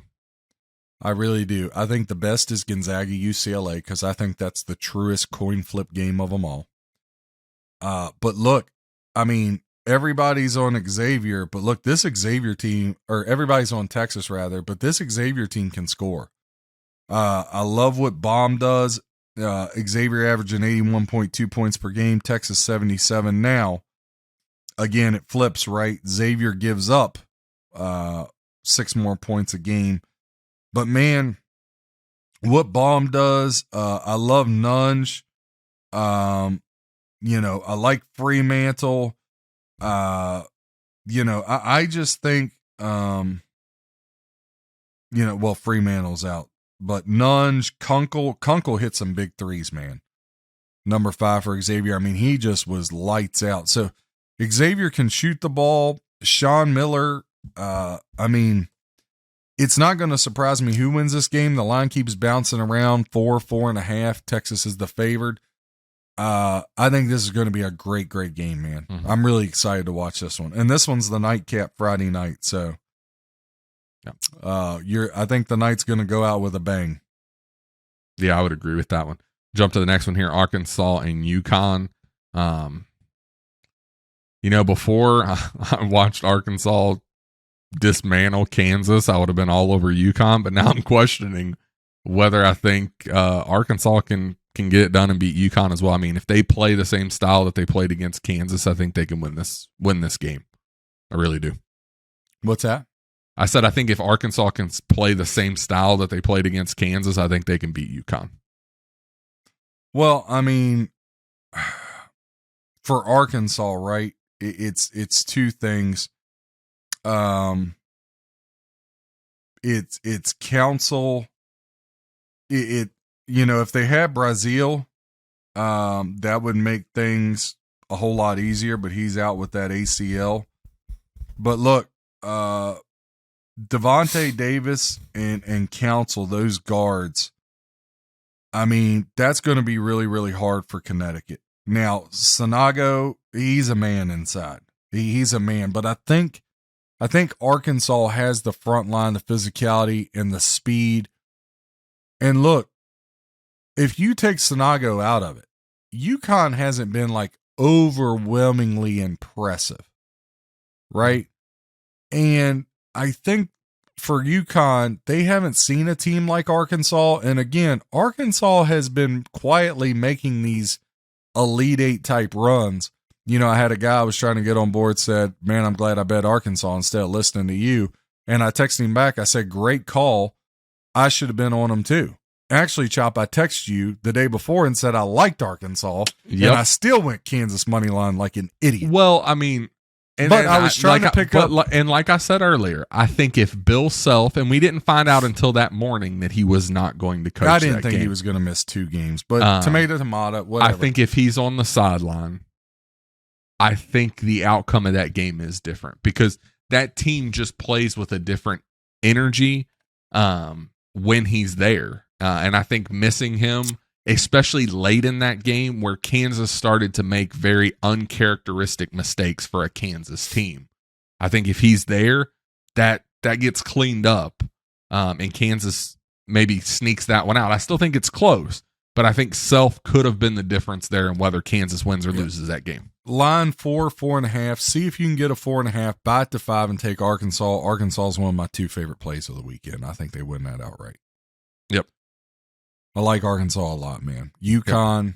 I really do. I think the best is Gonzaga UCLA because I think that's the truest coin flip game of them all. But look, I mean, everybody's on Xavier, but look, this Xavier team, or everybody's on Texas rather, but this Xavier team can score. I love what Baum does. Xavier averaging 81.2 points per game, Texas 77 now. Again, it flips, right? Xavier gives up 6 more points a game. But, man, what Baum does, I love Nunge. I like Fremantle. I just think, Fremantle's out, but Nunge, Kunkel hit some big threes, man. Number 5 for Xavier. I mean, he just was lights out. So Xavier can shoot the ball. Sean Miller, I mean, it's not going to surprise me who wins this game. The line keeps bouncing around 4.5. Texas is the favored. I think this is going to be a great, great game, man. Mm-hmm. I'm really excited to watch this one. And this one's the nightcap Friday night. So I think the night's going to go out with a bang. Yeah, I would agree with that one. Jump to the next one here, Arkansas and UConn. Before I watched Arkansas dismantle Kansas, I would have been all over UConn, but now I'm questioning whether I think Arkansas can get it done and beat UConn as well. I mean, if they play the same style that they played against Kansas, I think they can win this game. I really do. What's that? I said I think if Arkansas can play the same style that they played against Kansas, I think they can beat UConn. Well, I mean, for Arkansas, right? It's two things. It's counsel. If they had Brazil, that would make things a whole lot easier. But he's out with that ACL. But look, Devontae Davis and counsel, those guards. I mean, that's going to be really, really hard for Connecticut. Now, Sanago, he's a man inside. He's a man, but I think Arkansas has the front line, the physicality, and the speed. And look, if you take Sanago out of it, UConn hasn't been like overwhelmingly impressive, right? And I think for UConn, they haven't seen a team like Arkansas. And again, Arkansas has been quietly making these Elite Eight type runs. I had a guy I was trying to get on board said, man, I'm glad I bet Arkansas instead of listening to you. And I texted him back. I said, great call. I should have been on them too. Actually, Chop, I texted you the day before and said I liked Arkansas. Yep. And I still went Kansas money line like an idiot. Well, I mean, I was trying to pick up. And like I said earlier, I think if Bill Self, and we didn't find out until that morning that he was not going to coach that game. I didn't think he was going to miss 2 games, but tomato, whatever. I think if he's on the sideline, I think the outcome of that game is different because that team just plays with a different energy when he's there. And I think missing him, especially late in that game where Kansas started to make very uncharacteristic mistakes for a Kansas team. I think if he's there, that gets cleaned up and Kansas maybe sneaks that one out. I still think it's close, but I think Self could have been the difference there in whether Kansas wins or loses that game. Line 4.5. See if you can get a 4.5, buy it to 5 and take Arkansas. Arkansas is one of my 2 favorite plays of the weekend. I think they win that outright. Yep. I like Arkansas a lot, man. UConn,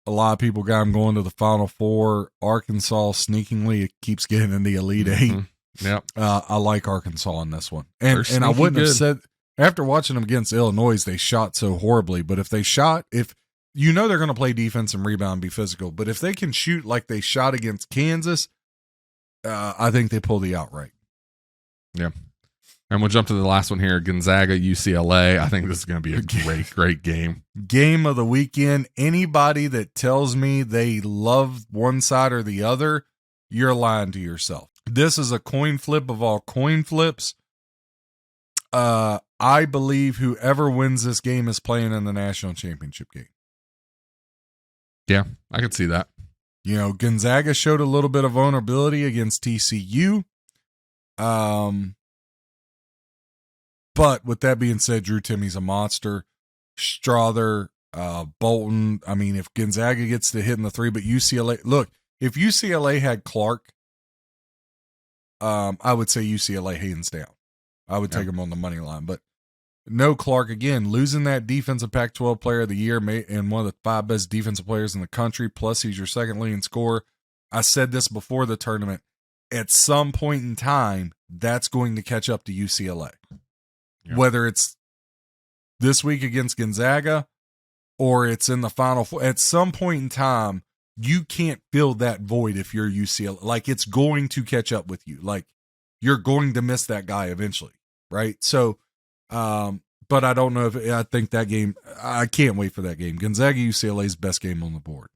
a lot of people got them going to the Final Four. Arkansas, sneakingly, it keeps getting in the Elite Eight. Yep. I like Arkansas in this one. And I wouldn't have said, after watching them against Illinois, they shot so horribly. But if they're going to play defense and rebound and be physical. But if they can shoot like they shot against Kansas, I think they pull the outright. Yeah. And we'll jump to the last one here, Gonzaga, UCLA. I think this is going to be a great, great game. Game of the weekend. Anybody that tells me they love one side or the other, you're lying to yourself. This is a coin flip of all coin flips. I believe whoever wins this game is playing in the national championship game. Yeah, I could see that. Gonzaga showed a little bit of vulnerability against TCU. But with that being said, Drew Timmy's a monster. Strother, Bolton. I mean, if Gonzaga gets to hitting the 3, but UCLA, look, if UCLA had Clark, I would say UCLA hands down. I would take him on the money line. But no Clark, again, losing that defensive Pac-12 player of the year and one of the 5 best defensive players in the country, plus he's your second leading scorer. I said this before the tournament. At some point in time, that's going to catch up to UCLA. Yeah. Whether it's this week against Gonzaga or it's in the Final Four, at some point in time, you can't fill that void if you're UCLA. Like, it's going to catch up with you. Like, you're going to miss that guy eventually. right? So, but I don't know I think that game, I can't wait for that game. Gonzaga UCLA's best game on the board.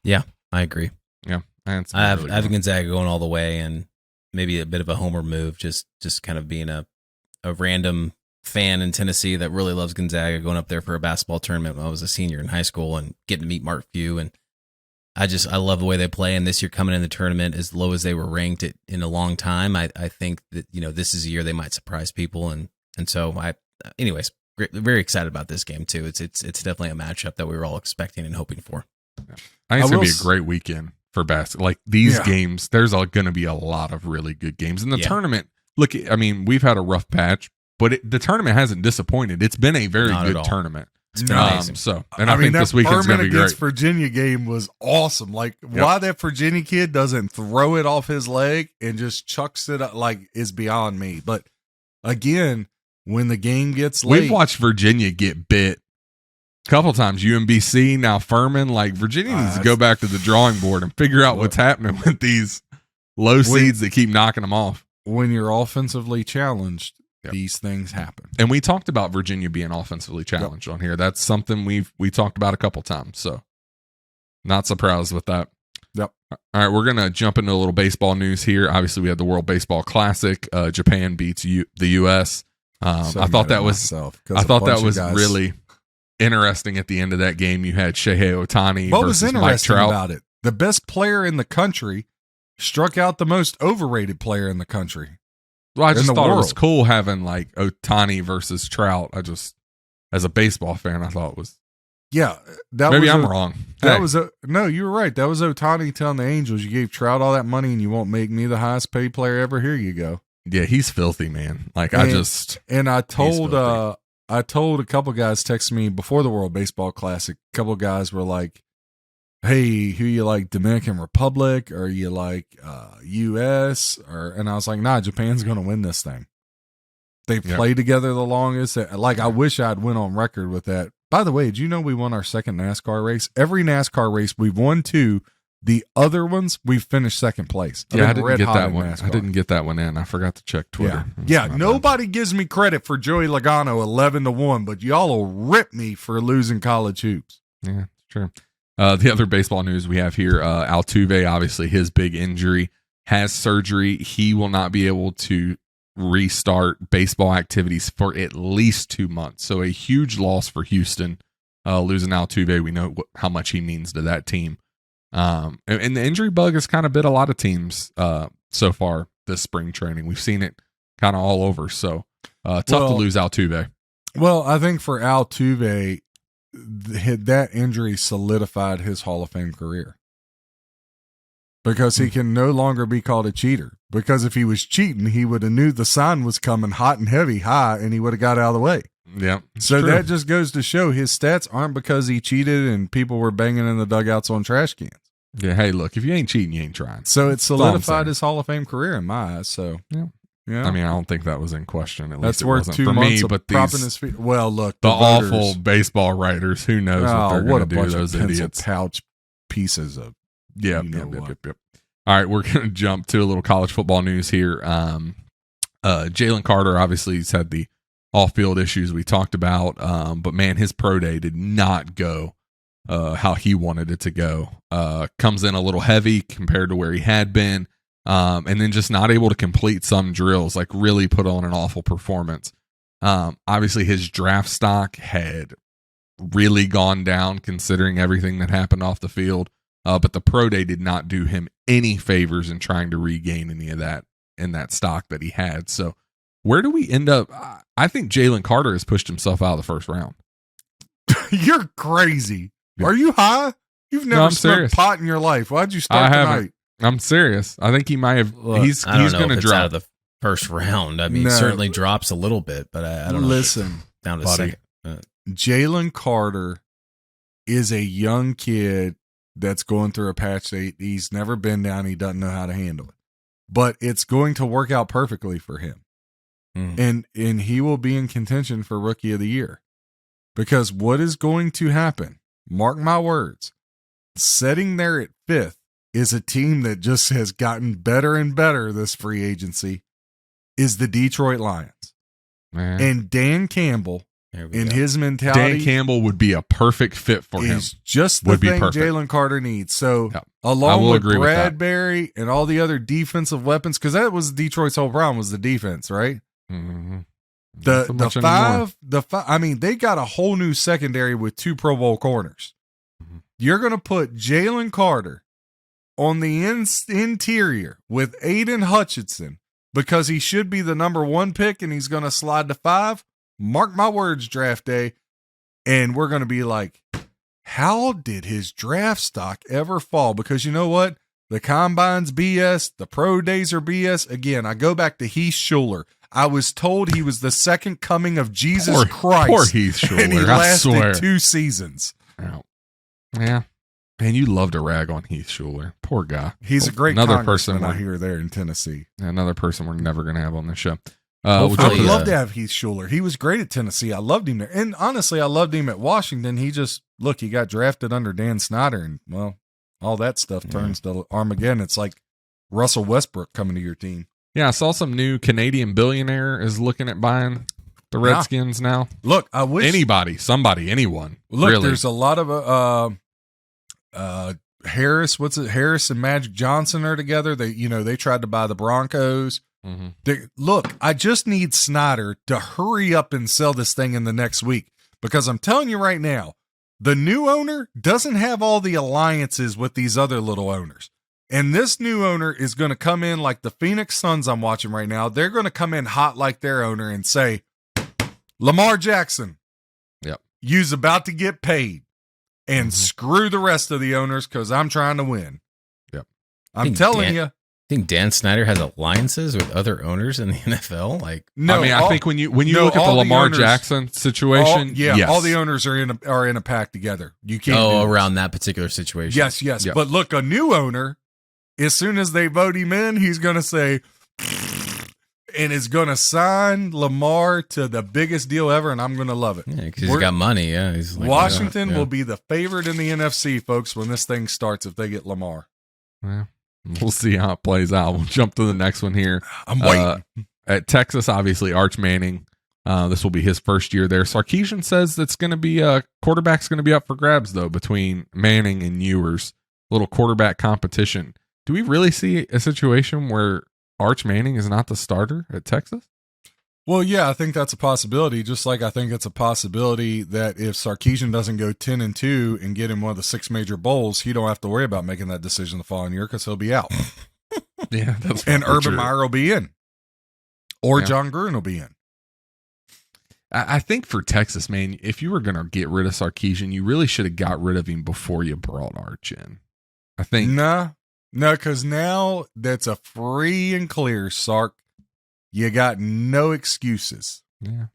Yeah, I agree. Yeah. I have Gonzaga going all the way, and maybe a bit of a homer move, just kind of being a random fan in Tennessee that really loves Gonzaga, going up there for a basketball tournament when I was a senior in high school and getting to meet Mark Few. And I love the way they play. And this year coming in the tournament as low as they were ranked in a long time, I think that, this is a year they might surprise people. And so anyways, very excited about this game too. It's definitely a matchup that we were all expecting and hoping for. I think it's going to be a great weekend for basketball. Like these games, there's going to be a lot of really good games in the tournament. Look, I mean, we've had a rough patch, but the tournament hasn't disappointed. It's been a very good tournament. It's been amazing. I think this weekend's going to be great. Against Virginia game was awesome. Like why that Virginia kid doesn't throw it off his leg and just chucks it up, like, is beyond me. But again, when the game gets late, we've watched Virginia get bit a couple times. UMBC, now Furman. Like Virginia needs to go back to the drawing board and figure out what's happening with these low seeds that keep knocking them off. When you're offensively challenged, these things happen. And we talked about Virginia being offensively challenged on here. That's something we talked about a couple times. So not surprised with that. Yep. All right, we're going to jump into a little baseball news here. Obviously, we had the World Baseball Classic. Japan beats the U.S. I thought that was really interesting at the end of that game. You had Shohei Ohtani versus Mike Trout. About it? The best player in the country struck out the most overrated player in the country. Well, I just thought it was cool having like Ohtani versus Trout. As a baseball fan, I thought it was. Yeah, I'm wrong. No, you were right. That was Ohtani telling the Angels, "You gave Trout all that money, and you won't make me the highest paid player ever. Here you go." Yeah, he's filthy, man. Like I told a couple guys texted me before the World Baseball Classic. A couple guys were like, "Hey, who you like, Dominican Republic, or you like US?" And I was like, "Nah, Japan's going to win this thing. They played together the longest. Like I wish I'd went on record with that." By the way, did you know we won our second NASCAR race? Every NASCAR race we've won 2. The other ones we've finished second place. I didn't get that one. I didn't get that one in. I forgot to check Twitter. Yeah. Nobody gives me credit for Joey Logano 11-1, but y'all will rip me for losing college hoops. Yeah, true. The other baseball news we have here, Altuve, obviously his big injury, has surgery. He will not be able to restart baseball activities for at least 2 months. So a huge loss for Houston, losing Altuve. We know how much he means to that team. And the injury bug has kind of bit a lot of teams so far this spring training. We've seen it kind of all over. So tough to lose Altuve. Well, I think for Altuve, that injury solidified his Hall of Fame career. Because he can no longer be called a cheater. Because if he was cheating, he would have knew the sign was coming hot and heavy, high, and he would have got out of the way. Yeah. So that just goes to show his stats aren't because he cheated and people were banging in the dugouts on trash cans. Yeah. Hey, look, if you ain't cheating, you ain't trying. So it solidified his Hall of Fame career in my eyes. So yeah. I mean, I don't think that was in question. At That's least it worth wasn't 2 for months me, of but propping his feet. Well, look, the voters, awful baseball writers. Who knows what they're going to do? Those idiots. Pouch pieces of. Yep. All right, we're going to jump to a little college football news here. Jalen Carter, obviously, he's had the off-field issues we talked about, but man, his pro day did not go how he wanted it to go. Comes in a little heavy compared to where he had been, and then just not able to complete some drills, like really put on an awful performance. Obviously, his draft stock had really gone down considering everything that happened off the field. But the pro day did not do him any favors in trying to regain any of that in that stock that he had. So where do we end up? I think Jalen Carter has pushed himself out of the first round. You're crazy. Yeah. Are you high? You've never smoked pot in your life. Why'd you start tonight? I'm serious. I think he might have. Look, he's going to drop out of the first round. I mean, certainly drops a little bit, but I don't know. Listen, down to second. Jalen Carter is a young kid that's going through a patch that he's never been down. He doesn't know how to handle it, but it's going to work out perfectly for him. And he will be in contention for Rookie of the Year, because what is going to happen, mark my words, sitting there at 5th is a team that just has gotten better and better this free agency. is the Detroit Lions. Man. And Dan Campbell, in his mentality, Dan Campbell would be a perfect fit for him. is just the thing Jalen Carter needs. So along with Bradbury and all the other defensive weapons, because that was Detroit's whole problem was the defense, right? Mm-hmm. The five. I mean, they got a whole new secondary with 2 Pro Bowl corners. Mm-hmm. You're going to put Jalen Carter on the interior with Aiden Hutchinson because he should be the number 1 pick and he's going to slide to 5. Mark my words, draft day. And we're going to be like, how did his draft stock ever fall? Because you know what? The combine's BS. The pro days are BS. Again, I go back to Heath Schuler. I was told he was the second coming of Jesus Christ. Poor Heath Schuler. And he lasted 2 seasons. Yeah. Man, you love to rag on Heath Schuler. Poor guy. He's a great congressman out here there in Tennessee. Another person we're never going to have on this show. I would love to have Heath Schuler. He was great at Tennessee. I loved him there. And honestly, I loved him at Washington. He got drafted under Dan Snyder, and, well, all that stuff turns to Armageddon. It's like Russell Westbrook coming to your team. Yeah, I saw some new Canadian billionaire is looking at buying the Redskins now. Look, I wish anyone. Look, really. There's a lot of Harris. What's it? Harris and Magic Johnson are together. They tried to buy the Broncos. Mm-hmm. Look, I just need Snyder to hurry up and sell this thing in the next week because I'm telling you right now, the new owner doesn't have all the alliances with these other little owners. And this new owner is going to come in like the Phoenix Suns I'm watching right now. They're going to come in hot like their owner and say, Lamar Jackson, you's about to get paid. And screw the rest of the owners because I'm trying to win. Yep. I'm telling you. I think Dan Snyder has alliances with other owners in the NFL. I think when you look at the Lamar Jackson situation, all the owners are in a pack together. You can't around that particular situation. Yes. Yep. But look, a new owner, as soon as they vote him in, he's going to say, and is going to sign Lamar to the biggest deal ever, and I'm going to love it. Yeah, because he's got money. Yeah, he's Washington will be the favorite in the NFC, folks, when this thing starts if they get Lamar. Yeah. We'll see how it plays out. We'll jump to the next one here. I'm waiting. At Texas, obviously, Arch Manning. This will be his first year there. Sarkisian says it's going to be quarterback's going to be up for grabs, though, between Manning and Ewers. A little quarterback competition. Do we really see a situation where Arch Manning is not the starter at Texas? Well, yeah, I think that's a possibility. Just like I think it's a possibility that if Sarkisian doesn't go 10-2 and get him one of the 6 major bowls, he don't have to worry about making that decision the following year because he'll be out. Yeah, that's and Urban Meyer will be in, or John Gruden will be in. I think for Texas, man, if you were going to get rid of Sarkisian, you really should have got rid of him before you brought Arch in. I think no, because now that's a free and clear Sark. You got no excuses. Yeah.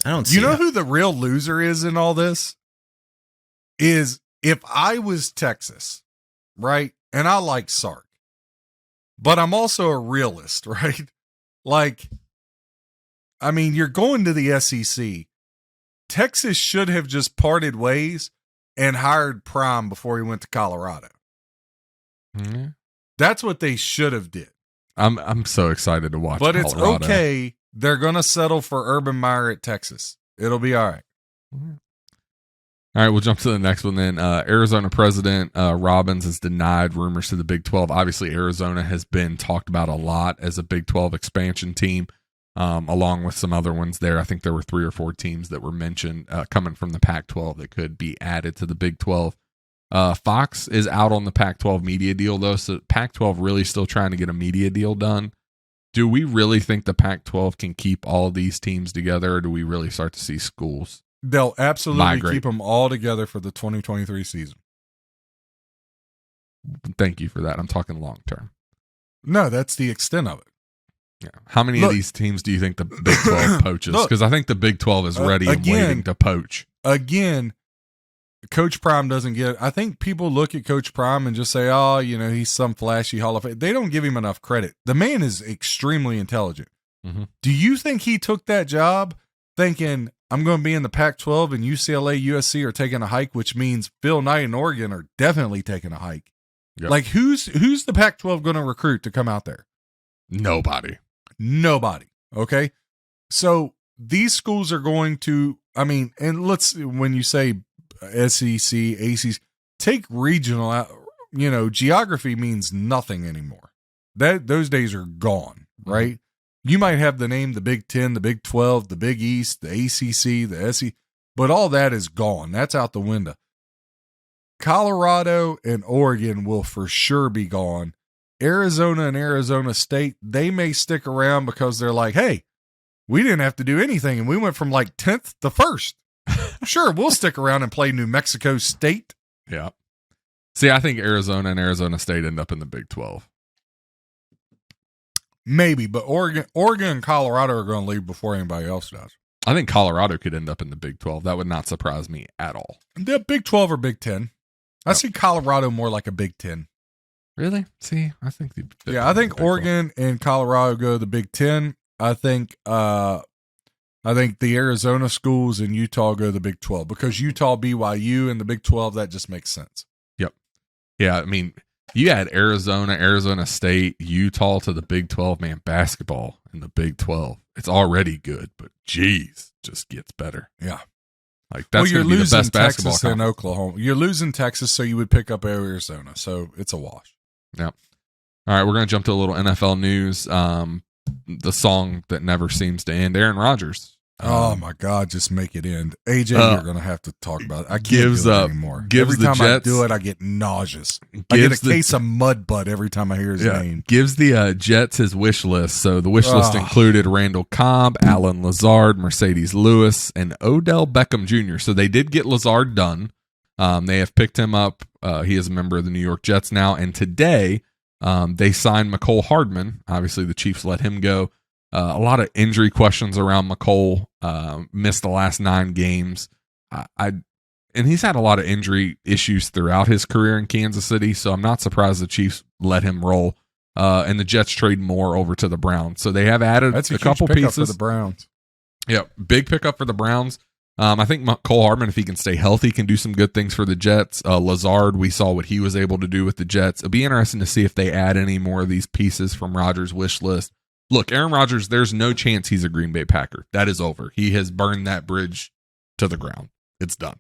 I don't see You know who the real loser is in all this? Is if I was Texas, right? And I like Sark, but I'm also a realist, right? You're going to the SEC. Texas should have just parted ways and hired Prime before he went to Colorado. Mm-hmm. That's what they should have did. I'm so excited to watch. But Colorado. It's okay. They're going to settle for Urban Meyer at Texas. It'll be all right. All right, we'll jump to the next one then. Arizona President Robbins has denied rumors to the Big 12. Obviously, Arizona has been talked about a lot as a Big 12 expansion team, along with some other ones there. I think there were 3 or 4 teams that were mentioned coming from the Pac-12 that could be added to the Big 12. Fox is out on the Pac-12 media deal, though, so Pac-12 really still trying to get a media deal done. Do we really think the Pac-12 can keep all these teams together, or do we really start to see schools? They'll absolutely migrate? Keep them all together for the 2023 season. Thank you for that. I'm talking long term. No, that's the extent of it. Yeah. How many of these teams do you think the Big 12 poaches? Because I think the Big 12 is ready and waiting to poach. Again, Coach Prime doesn't get. I think people look at Coach Prime and just say, "Oh, he's some flashy Hall of Fame." They don't give him enough credit. The man is extremely intelligent. Mm-hmm. Do you think he took that job thinking, "I'm going to be in the Pac-12 and UCLA, USC are taking a hike," which means Phil Knight and Oregon are definitely taking a hike? Yep. Who's the Pac-12 going to recruit to come out there? Nobody. Nobody. Okay. So these schools are going to, and when you say SEC, ACC, take regional out, geography means nothing anymore. Those days are gone, right? You might have the name, the Big 10, the Big 12, the Big East, the ACC, the SEC, but all that is gone. That's out the window. Colorado and Oregon will for sure be gone. Arizona and Arizona State, they may stick around because they're like, hey, we didn't have to do anything, and we went from like 10th to 1st. Sure, we'll stick around and play New Mexico State. Yeah. See, I think Arizona and Arizona State end up in the Big 12. Maybe, but Oregon and Colorado are going to leave before anybody else does. I think Colorado could end up in the Big 12. That would not surprise me at all. The Big 12 or Big 10. I see Colorado more like a Big 10. Really? See, I think I think Oregon and Colorado go to the Big 10. I think the Arizona schools and Utah go to the Big 12 because Utah, BYU, and the Big 12, that just makes sense. Yep. Yeah, I mean, you add Arizona, Arizona State, Utah to the Big 12, man, basketball in the Big 12. It's already good, but geez, just gets better. Yeah. Like that's going to be the best basketball Texas and Oklahoma. You're losing Texas, so you would pick up Arizona. So it's a wash. Yeah. All right, we're going to jump to a little NFL news. The song that never seems to end. Aaron Rodgers. Oh my God! Just make it end. AJ, you're going to have to talk about it. I can't do it anymore. Every time I do it, I get nauseous. I get a case of mud butt every time I hear his name. Gives the Jets his wish list. So the wish list included Randall Cobb, Alan Lazard, Mercedes Lewis, and Odell Beckham Jr. So they did get Lazard done. They have picked him up. He is a member of the New York Jets now. And today they signed McCole Hardman. Obviously, the Chiefs let him go. A lot of injury questions around McCole. Missed the last 9 games. And he's had a lot of injury issues throughout his career in Kansas City, so I'm not surprised the Chiefs let him roll. And the Jets trade more over to the Browns. So they have added a couple pieces for the Browns. Yeah, big pickup for the Browns. I think McCole Hardman, if he can stay healthy, can do some good things for the Jets. Lazard, we saw what he was able to do with the Jets. It'll be interesting to see if they add any more of these pieces from Rodgers' wish list. Look, Aaron Rodgers, there's no chance he's a Green Bay Packer. That is over. He has burned that bridge to the ground. It's done.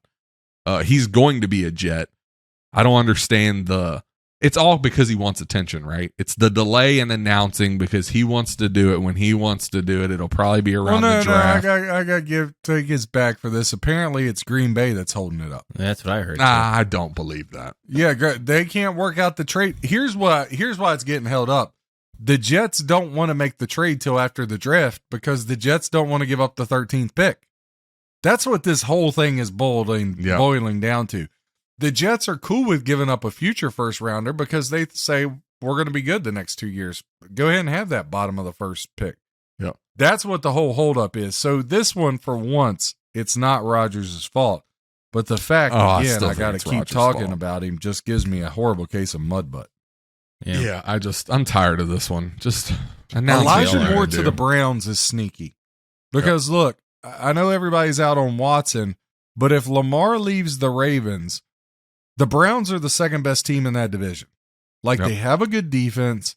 He's going to be a Jet. I don't understand it's all because he wants attention, right? It's the delay in announcing because he wants to do it when he wants to do it. It'll probably be around the draft. I got to take his back for this. Apparently, it's Green Bay that's holding it up. That's what I heard. I don't believe that. Yeah, they can't work out the trade. Here's why it's getting held up. The Jets don't want to make the trade till after the draft because the Jets don't want to give up the 13th pick. That's what this whole thing is boiling down to. The Jets are cool with giving up a future first rounder because they say we're going to be good the next 2 years. Go ahead and have that bottom of the first pick. Yeah. That's what the whole holdup is. So this one, for once, it's not Rodgers' fault. But the fact, again, I got to keep talking about him, just gives me a horrible case of mud butt. Yeah, I'm tired of this one. Just Elijah Moore to the Browns is sneaky. Because look, I know everybody's out on Watson, but if Lamar leaves the Ravens, the Browns are the second best team in that division. They have a good defense.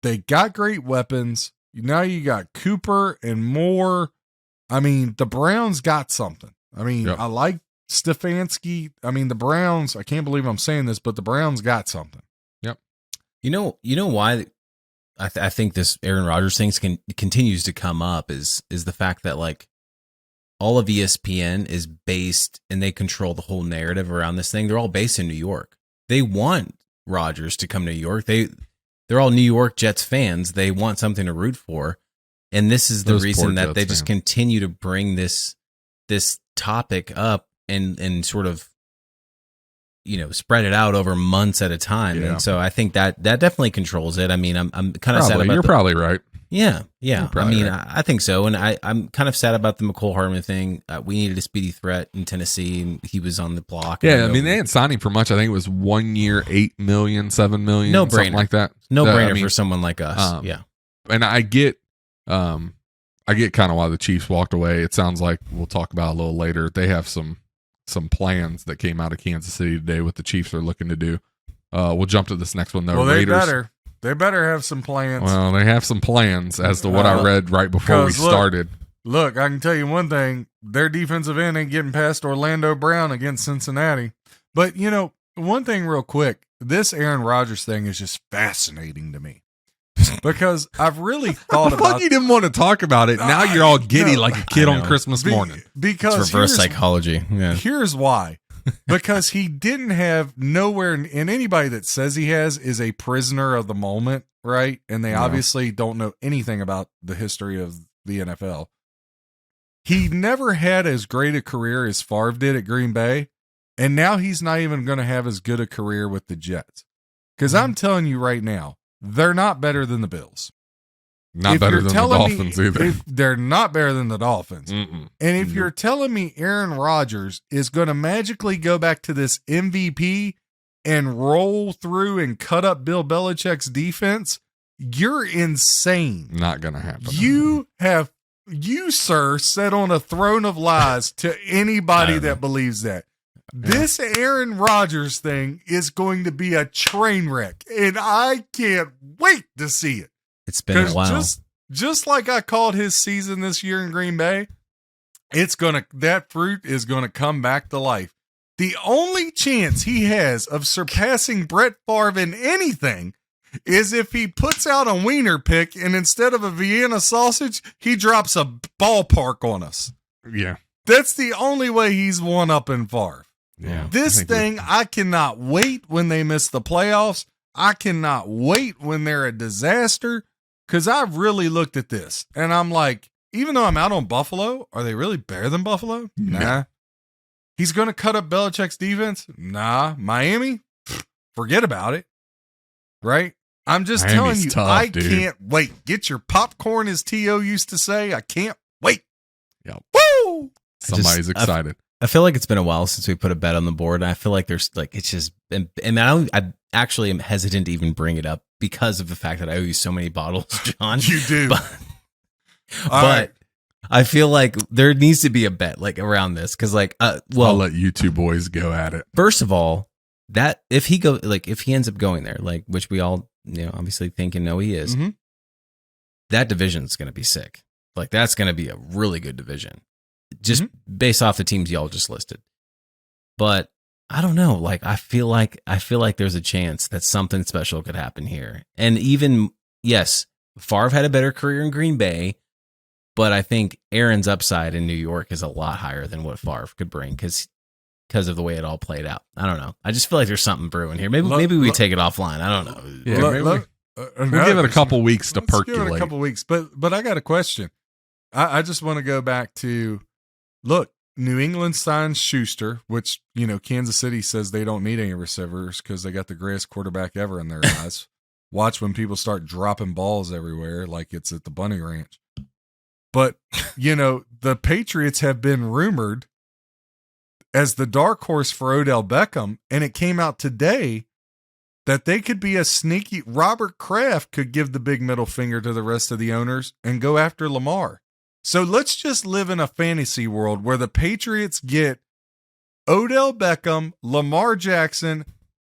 They got great weapons. Now you got Cooper and Moore. I mean, the Browns got something. I mean, I like Stefanski. I mean, the Browns, I can't believe I'm saying this, but the Browns got something. You know why I think this Aaron Rodgers thing continues to come up is the fact that all of ESPN is based and they control the whole narrative around this thing. They're all based in New York. They want Rodgers to come to New York. They're all New York Jets fans. They want something to root for, and this is the reason that they just continue to bring this topic up and sort of spread it out over months at a time. And so I think that definitely controls it. I mean, I'm kind of sad about You're probably right. Yeah. I mean, right. I think so. And I'm kind of sad about the McCole Hardman thing. We needed a speedy threat in Tennessee, and he was on the block. Yeah, I mean, they didn't sign him for much. I think it was 1 year, $8 million, $7 million, no brainer, something like that. No brainer for someone like us. Yeah. And I get kind of why the Chiefs walked away. It sounds like we'll talk about a little later. They have some plans that came out of Kansas City today what the Chiefs are looking to do. We'll jump to this next one though. Well, they better. They better have some plans. Well, they have some plans as to what I read right before we started. Look, I can tell you one thing. Their defensive end ain't getting past Orlando Brown against Cincinnati. But, one thing real quick. This Aaron Rodgers thing is just fascinating to me. Because I've really thought about it. You didn't want to talk about it. Now you're all giddy like a kid on Christmas morning. Because it's reverse psychology. Yeah. Here's why. Because he didn't have nowhere, and anybody that says he has is a prisoner of the moment, right? And they obviously don't know anything about the history of the NFL. He never had as great a career as Favre did at Green Bay, and now he's not even going to have as good a career with the Jets. Because I'm telling you right now, they're not better than the Bills. Not better than the Dolphins either. They're not better than the Dolphins. Mm-mm. And if you're telling me Aaron Rodgers is going to magically go back to this MVP and roll through and cut up Bill Belichick's defense, you're insane. Not going to happen. You, sir, sat on a throne of lies to anybody that believes that. This Aaron Rodgers thing is going to be a train wreck, and I can't wait to see it. It's been a while. Just like I called his season this year in Green Bay, that fruit is gonna come back to life. The only chance he has of surpassing Brett Favre in anything is if he puts out a wiener pick and instead of a Vienna sausage, he drops a ballpark on us. Yeah. That's the only way he's one up in Favre. Yeah. This thing, I cannot wait when they miss the playoffs. I cannot wait when they're a disaster. Because I've really looked at this, and I'm like, even though I'm out on Buffalo, are they really better than Buffalo? Nah. He's going to cut up Belichick's defense? Nah. Miami? Forget about it. Right? I'm just telling you, tough, dude. Can't wait. Get your popcorn, as T.O. used to say. I can't wait. Yep. Woo! Somebody's excited. I feel like it's been a while since we put a bet on the board. And I feel like there's it's just, and I actually am hesitant to even bring it up because of the fact that I owe you so many bottles, John. You do. But I feel like there needs to be a bet like around this. Cause I'll let you two boys go at it. First of all, that if he ends up going there, which we all, obviously think and know he is, that division's going to be sick. That's going to be a really good division just based off the teams y'all just listed. But I don't know. I feel like there's a chance that something special could happen here. And even, yes, Favre had a better career in Green Bay, but I think Aaron's upside in New York is a lot higher than what Favre could bring because of the way it all played out. I don't know. I just feel like there's something brewing here. Maybe we take it offline. I don't know. Yeah, we'll give it a couple weeks to percolate. Give it a couple weeks. But I got a question. I just want to go back to, look, New England signs Schuster, which, Kansas City says they don't need any receivers because they got the greatest quarterback ever in their eyes. Watch when people start dropping balls everywhere like it's at the Bunny Ranch. But, the Patriots have been rumored as the dark horse for Odell Beckham, and it came out today that they could be a sneaky. Robert Kraft could give the big middle finger to the rest of the owners and go after Lamar. So let's just live in a fantasy world where the Patriots get Odell Beckham, Lamar Jackson,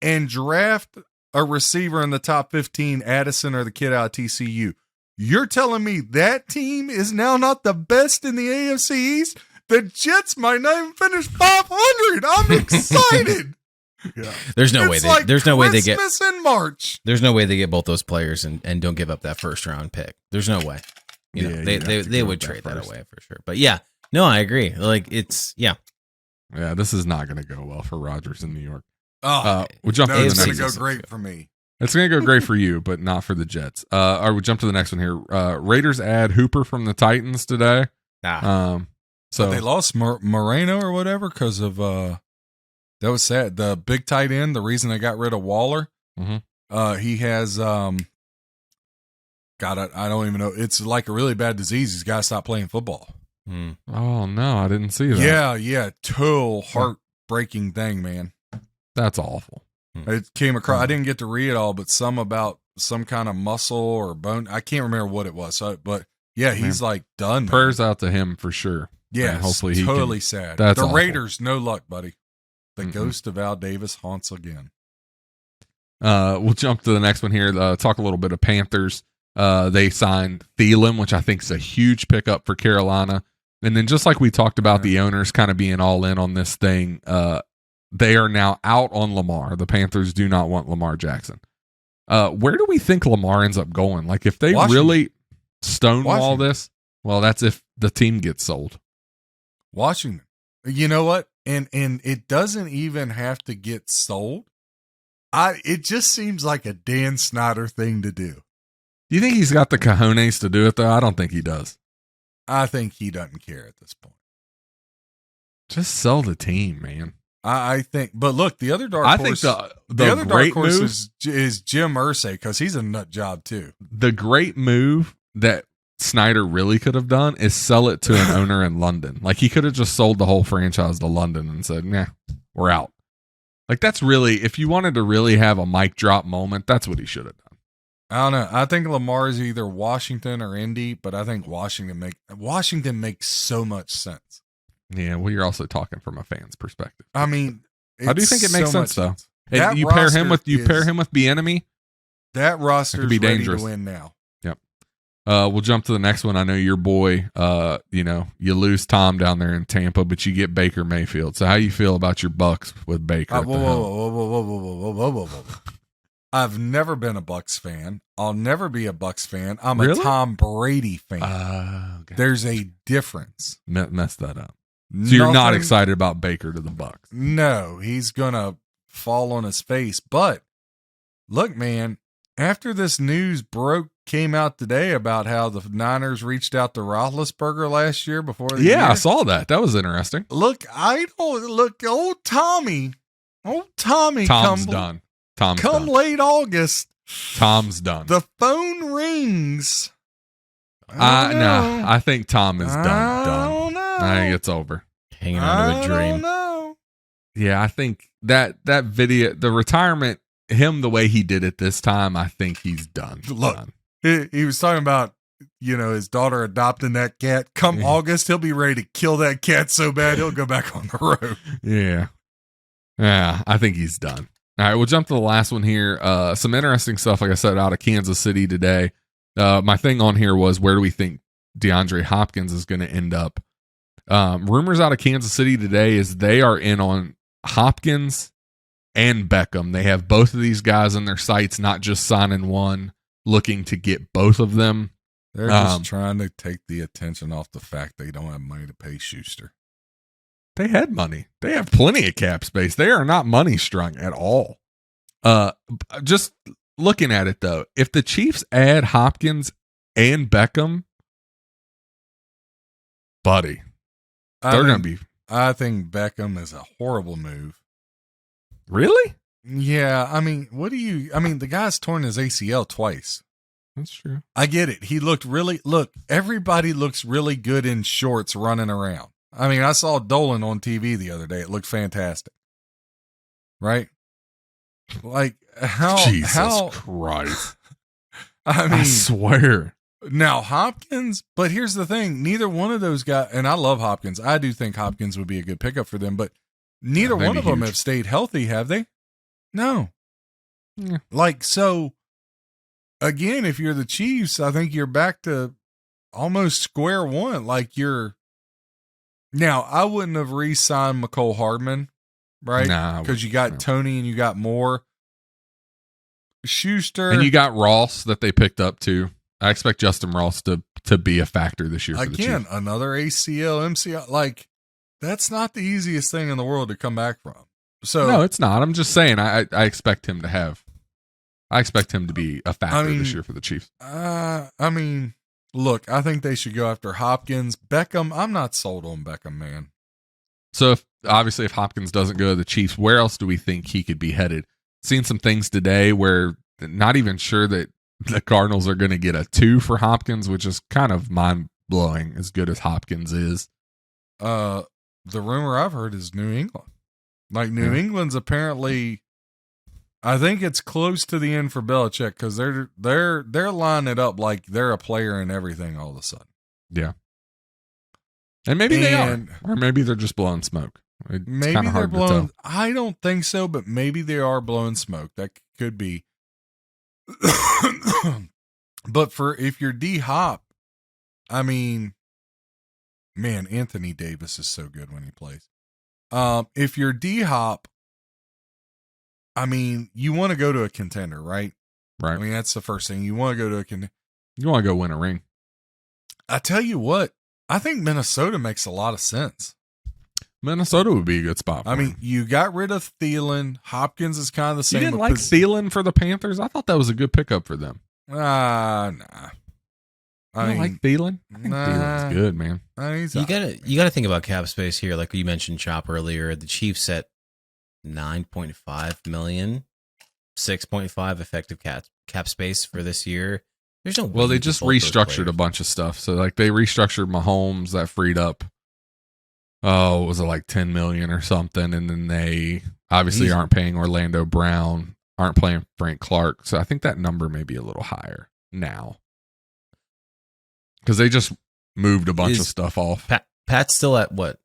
and draft a receiver in the top 15, Addison or the kid out of TCU. You're telling me that team is now not the best in the AFC East? The Jets might not even finish 500. I'm excited. Yeah. There's no way they get Christmas in March. There's no way they get both those players and don't give up that first round pick. There's no way. They would trade that away for sure. But yeah, no, I agree. Yeah, this is not going to go well for Rodgers in New York. We'll jump to the it's next. going to go great for me. It's going to go great for you, but not for the Jets. We'll jump to the next one here. Raiders add Hooper from the Titans today. So but they lost Moreno or whatever because of that was sad. The big tight end. The reason they got rid of Waller. He has God, I don't even know. It's like a really bad disease. He's got to stop playing football. Oh no, I didn't see that. Yeah, total heartbreaking thing, man. That's awful. It came across. I didn't get to read it all, but some about some kind of muscle or bone. I can't remember what it was. But yeah, he's done. Prayers out to him for sure. Yeah, hopefully he totally sad. That's the awful. Raiders, no luck, buddy. The ghost of Al Davis haunts again. We'll jump to the next one here. Talk a little bit of Panthers. They signed Thielen, which I think is a huge pickup for Carolina. And then just like we talked about the owners kind of being all in on this thing, they are now out on Lamar. The Panthers do not want Lamar Jackson. Where do we think Lamar ends up going? Like if they really stonewall this, well, that's if the team gets sold. Washington. You know what? And it doesn't even have to get sold. It just seems like a Dan Snyder thing to do. Do you think he's got the cojones to do it, though? I don't think he does. I think he doesn't care at this point. Just sell the team, man. I think, but look, the other dark horse. I think the other great dark horse move is Jim Irsay because he's a nut job too. The great move that Snyder really could have done is sell it to an owner in London. Like he could have just sold the whole franchise to London and said, "Nah, we're out." Like that's really, if you wanted to really have a mic drop moment, that's what he should have done. I don't know. I think Lamar is either Washington or Indy, but I think Washington makes so much sense. Yeah, well, you're also talking from a fan's perspective. I mean, I do think it makes sense though. And you pair him with Bieniemy. That roster could be ready dangerous to win now. Yep. We'll jump to the next one. I know your boy. You lose Tom down there in Tampa, but you get Baker Mayfield. So how you feel about your Bucks with Baker? Whoa. I've never been a Bucks fan. I'll never be a Bucks fan. I'm a Tom Brady fan. Okay. There's a difference. Messed that up. So you're not excited about Baker to the Bucks? No, he's gonna fall on his face. But look, man, after this news came out today about how the Niners reached out to Roethlisberger last year before the year. I saw that. That was interesting. Look, old Tommy. Tom's done. Come late August. Tom's done. The phone rings. I think Tom is done. I don't know. I think it's over. Hanging on to a dream. I don't know. Yeah, I think that video, the retirement, him the way he did it this time, I think he's done. Look, he was talking about, his daughter adopting that cat. Come August, he'll be ready to kill that cat so bad he'll go back on the road. Yeah. Yeah, I think he's done. All right, we'll jump to the last one here. Some interesting stuff, like I said, out of Kansas City today. My thing on here was, where do we think DeAndre Hopkins is going to end up? Rumors out of Kansas City today is they are in on Hopkins and Beckham. They have both of these guys in their sights, not just signing one, looking to get both of them. They're just trying to take the attention off the fact they don't have money to pay Schuster. They had money. They have plenty of cap space. They are not money strung at all. Just looking at it though, if the Chiefs add Hopkins and Beckham, buddy, they're going to be. I think Beckham is a horrible move. Really? Yeah. I mean, the guy's torn his ACL twice. That's true. I get it. Everybody looks really good in shorts running around. I mean, I saw Dolan on TV the other day. It looked fantastic. Right? Like, Jesus Christ. I swear. Now, Hopkins, but here's the thing. Neither one of those guys, and I love Hopkins. I do think Hopkins would be a good pickup for them, but neither one of them have stayed healthy, have they? No. Yeah. So, again, if you're the Chiefs, I think you're back to almost square one. Now, I wouldn't have re-signed McCole Hardman, right? Because you got Tony and you got Moore. Schuster. And you got Ross that they picked up too. I expect Justin Ross to be a factor this year for the Chiefs. Again, another ACL, MCL. That's not the easiest thing in the world to come back from. So no, it's not. I'm just saying I expect him to be a factor this year for the Chiefs. Look, I think they should go after Hopkins. Beckham, I'm not sold on Beckham, man. So if Hopkins doesn't go to the Chiefs, where else do we think he could be headed? Seen some things today where not even sure that the Cardinals are going to get a 2 for Hopkins, which is kind of mind-blowing, as good as Hopkins is. The rumor I've heard is New England. New England's apparently, I think it's close to the end for Belichick because they're lining it up like they're a player in everything all of a sudden. Yeah. And maybe they are. Or maybe they're just blowing smoke. It's maybe they're blowing. I don't think so, but maybe they are blowing smoke. could be. But if you're D-Hop, I mean, man, Anthony Davis is so good when he plays. If you're D-Hop, I mean, you want to go to a contender, right? Right. I mean, that's the first thing. You want to go to a contender. You want to go win a ring. I tell you what, I think Minnesota makes a lot of sense. Minnesota would be a good spot for I mean, him. you got rid of Thielen. Hopkins is kind of the You same. didn't like Thielen for the Panthers? I thought that was a good pickup for them. Nah. I don't like Thielen. I think Thielen's good, man. You gotta think about cap space here. Like you mentioned Chop earlier, the Chiefs at 9.5 million, 6.5 effective cap space for this year. There's no. Well, they just restructured a bunch of stuff. So like they restructured Mahomes, that freed up. Oh, was it like 10 million or something? And then they obviously aren't paying Orlando Brown, aren't playing Frank Clark. So I think that number may be a little higher now. Because they just moved a bunch of stuff off. Pat's still at what?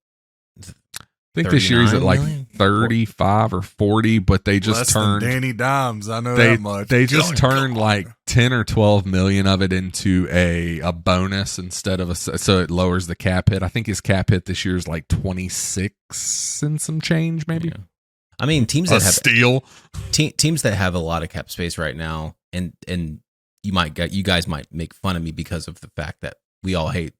I think this year he's at like million? 35 or 40, but they just Less turned than Danny Dimes. I know that much. They just turned like 10 or 12 million of it into a bonus instead of so it lowers the cap hit. I think his cap hit this year is like 26 and some change, maybe. Yeah. I mean, teams that have steal teams that have a lot of cap space right now, and you guys might make fun of me because of the fact that we all hate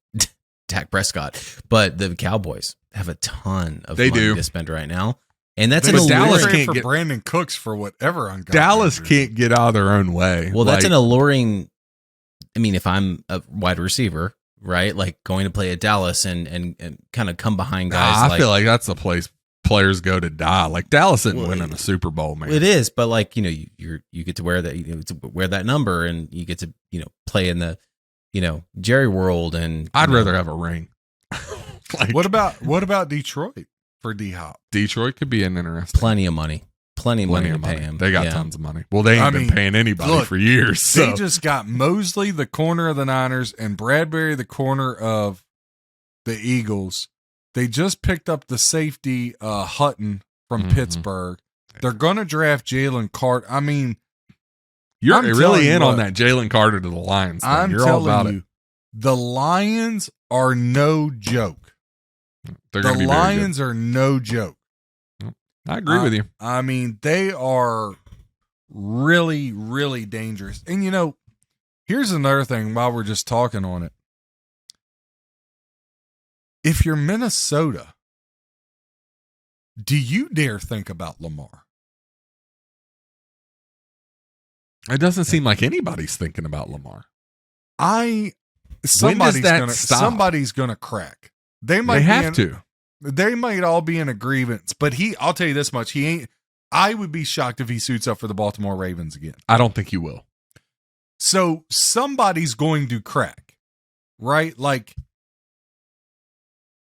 Dak Prescott, but the Cowboys have a ton of money to spend right now, and that's Dallas can't get Brandon Cooks for whatever. Dallas can't get out of their own way. Well, that's an alluring. I mean, if I'm a wide receiver, right, like going to play at Dallas and kind of come behind guys. I feel like that's the place players go to die. Like Dallas isn't winning a Super Bowl, man. It is, but like you get to wear that number, and you get to play in the Jerry World, and I'd rather have a ring. Like, what about Detroit for D-Hop? Detroit could be an interesting. Plenty of money to pay him. They got tons of money. Well, they ain't been paying anybody for years. So. They just got Mosley, the corner of the Niners, and Bradbury, the corner of the Eagles. They just picked up the safety Hutton from Pittsburgh. They're going to draft Jalen Carter. I mean, you're really in on that Jalen Carter to the Lions thing. You're all about it. The Lions are no joke. The Lions are no joke. I agree with you. I mean, they are really, really dangerous. And, here's another thing while we're just talking on it. If you're Minnesota, do you dare think about Lamar? It doesn't seem like anybody's thinking about Lamar. Somebody's gonna crack. They might to. They might all be in agreement, but I'll tell you this much, he ain't. I would be shocked if he suits up for the Baltimore Ravens again. I don't think he will. So somebody's going to crack, right? Like,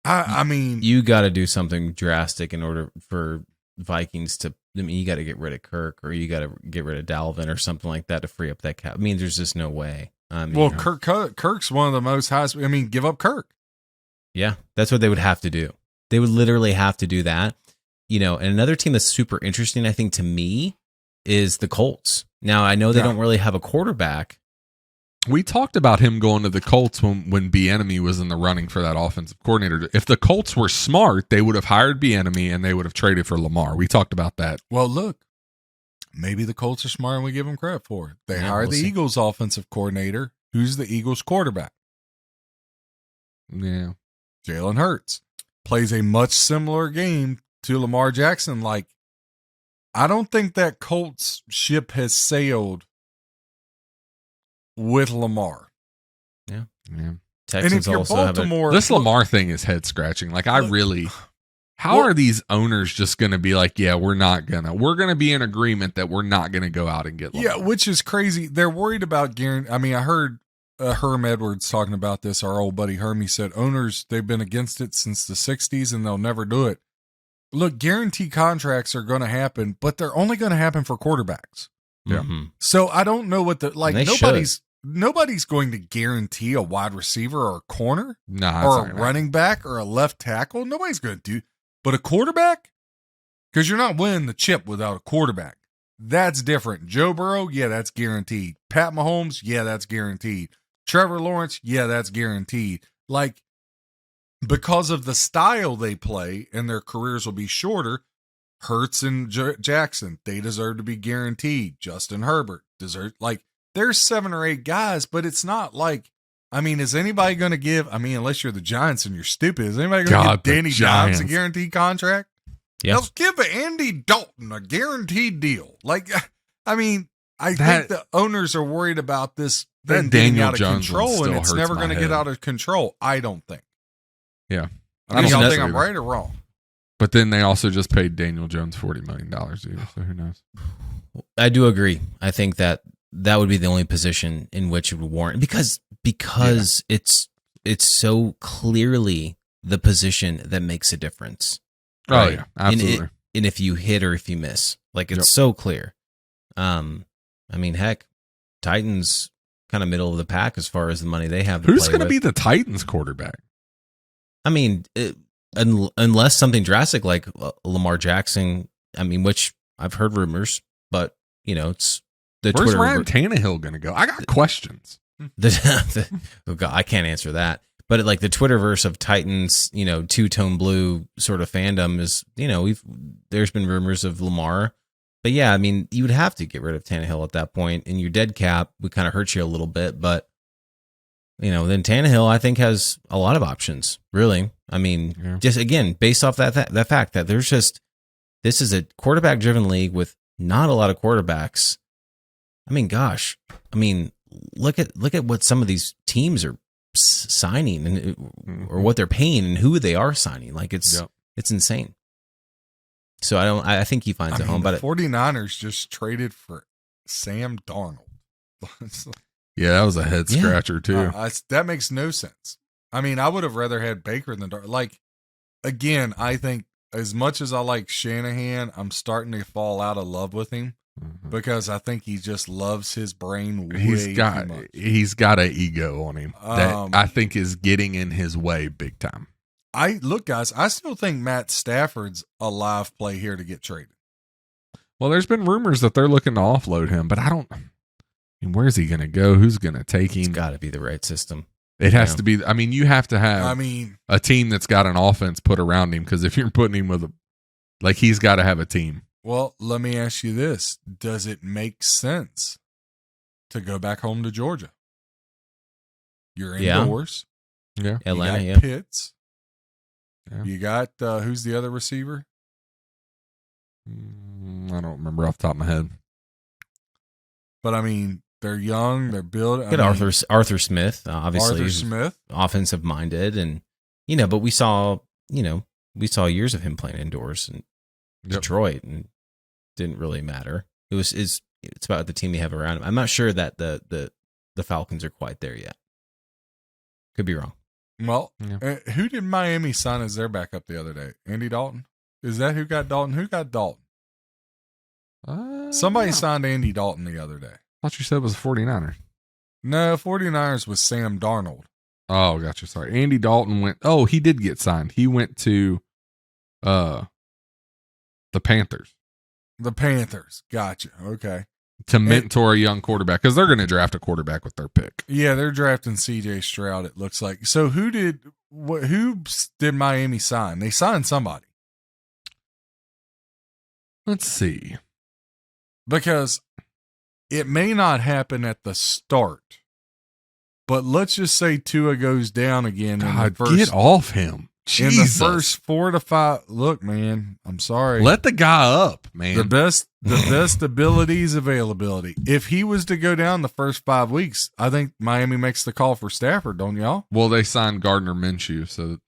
I mean, you got to do something drastic in order for Vikings to. I mean, you got to get rid of Kirk, or you got to get rid of Dalvin, or something like that to free up that cap. I mean, there's just no way. Kirk's one of the most highest. I mean, give up Kirk. Yeah, that's what they would have to do. They would literally have to do that. And another team that's super interesting, I think, to me, is the Colts. Now, I know they don't really have a quarterback. We talked about him going to the Colts when Bieniemy was in the running for that offensive coordinator. If the Colts were smart, they would have hired Bieniemy and they would have traded for Lamar. We talked about that. Well, look, maybe the Colts are smart and we give them credit for it. They hired the Eagles offensive coordinator. Who's the Eagles quarterback? Yeah. Jalen Hurts. Plays a much similar game to Lamar Jackson. Like, I don't think that Colts ship has sailed with Lamar. Yeah. Texans, and if you're Baltimore, this Lamar thing is head scratching. Like, how are these owners just going to be like, yeah, we're going to be in agreement that we're not going to go out and get Lamar. Yeah, which is crazy. They're worried about guarantee. I mean, I heard Herm Edwards talking about this. Our old buddy Herm, he said owners, they've been against it since the 60s and they'll never do it. Look, guarantee contracts are going to happen, but they're only going to happen for quarterbacks. Yeah. So I don't know what nobody's going to guarantee a wide receiver or a corner or a running back or a left tackle. Nobody's going to do, but a quarterback, because you're not winning the chip without a quarterback. That's different. Joe Burrow, yeah, that's guaranteed. Pat Mahomes, yeah, that's guaranteed. Trevor Lawrence, yeah, that's guaranteed. Like, because of the style they play and their careers will be shorter, Hurts and Jackson, they deserve to be guaranteed. Justin Herbert deserves, like, there's 7 or 8 guys, but it's not like, I mean, is anybody going to give, I mean, unless you're the Giants and you're stupid, is anybody going to give Danny Dimes a guaranteed contract? Yes. Let's give Andy Dalton a guaranteed deal. Like, I mean, I think the owners are worried about this thing getting out of control, and it's never going to get out of control. I don't think. Yeah. I mean, y'all think I'm right or wrong? But then they also just paid Daniel Jones $40 million a year, so who knows? I do agree. I think that would be the only position in which it would warrant, because it's so clearly the position that makes a difference. Right? Oh yeah, absolutely. And if you hit or if you miss, like, it's so clear. I mean, heck, Titans kind of middle of the pack as far as the money they have. Who's going to be the Titans quarterback? I mean, unless something drastic like Lamar Jackson. I mean, which I've heard rumors, but it's the Where's Twitter. Ryan Tannehill going to go? I got questions. Oh God, I can't answer that. But like the Twitterverse of Titans, two-tone blue sort of fandom is, there's been rumors of Lamar. But yeah, I mean, you would have to get rid of Tannehill at that point, and your dead cap would kind of hurt you a little bit. But, then Tannehill, I think, has a lot of options, really. I mean, just again, based off that fact that this is a quarterback-driven league with not a lot of quarterbacks. I mean, gosh, look at what some of these teams are signing and or what they're paying and who they are signing. Like, it's insane. So I think he finds a home. But 49ers just traded for Sam Darnold. Yeah, that was a head scratcher too. That makes no sense. I mean, I would have rather had Baker than Darnold. Like, again, I think as much as I like Shanahan, I'm starting to fall out of love with him. Because I think he just loves his brain way too much. He's got an ego on him that I think is getting in his way big time. Guys, I still think Matt Stafford's a live play here to get traded. Well, there's been rumors that they're looking to offload him, but where's he going to go? Who's going to take him? It's got to be the right system. It has to be. I mean, you have to have a team that's got an offense put around him, because if you're putting him with he's got to have a team. Well, let me ask you this. Does it make sense to go back home to Georgia? You're indoors. Yeah. Atlanta, you got Pitts. Yeah. You got, who's the other receiver? I don't remember off the top of my head. But, I mean, they're young. They're built. Good Arthur Smith, obviously. Arthur Smith. Offensive-minded. And, but we saw years of him playing indoors in Detroit, and didn't really matter. It's about the team you have around him. I'm not sure that the Falcons are quite there yet. Could be wrong. Well, who did Miami sign as their backup the other day? Andy Dalton? Is that who got Dalton? Who got Dalton? Somebody signed Andy Dalton the other day. I thought you said it was the 49ers. No, 49ers was Sam Darnold. Oh, gotcha. Sorry. Andy Dalton went. Oh, he did get signed. He went to the Panthers. The Panthers. Gotcha. Okay. To mentor a young quarterback, because they're going to draft a quarterback with their pick. Yeah, they're drafting CJ Stroud, it looks like. So who did Miami sign? They signed somebody. Let's see. Because it may not happen at the start, but let's just say Tua goes down again. God, get off him. Jesus. In the first 4 to 5, look, man, I'm sorry. Let the guy up, man. The best ability is availability. If he was to go down the first 5 weeks, I think Miami makes the call for Stafford, don't y'all? Well, they signed Gardner Minshew, so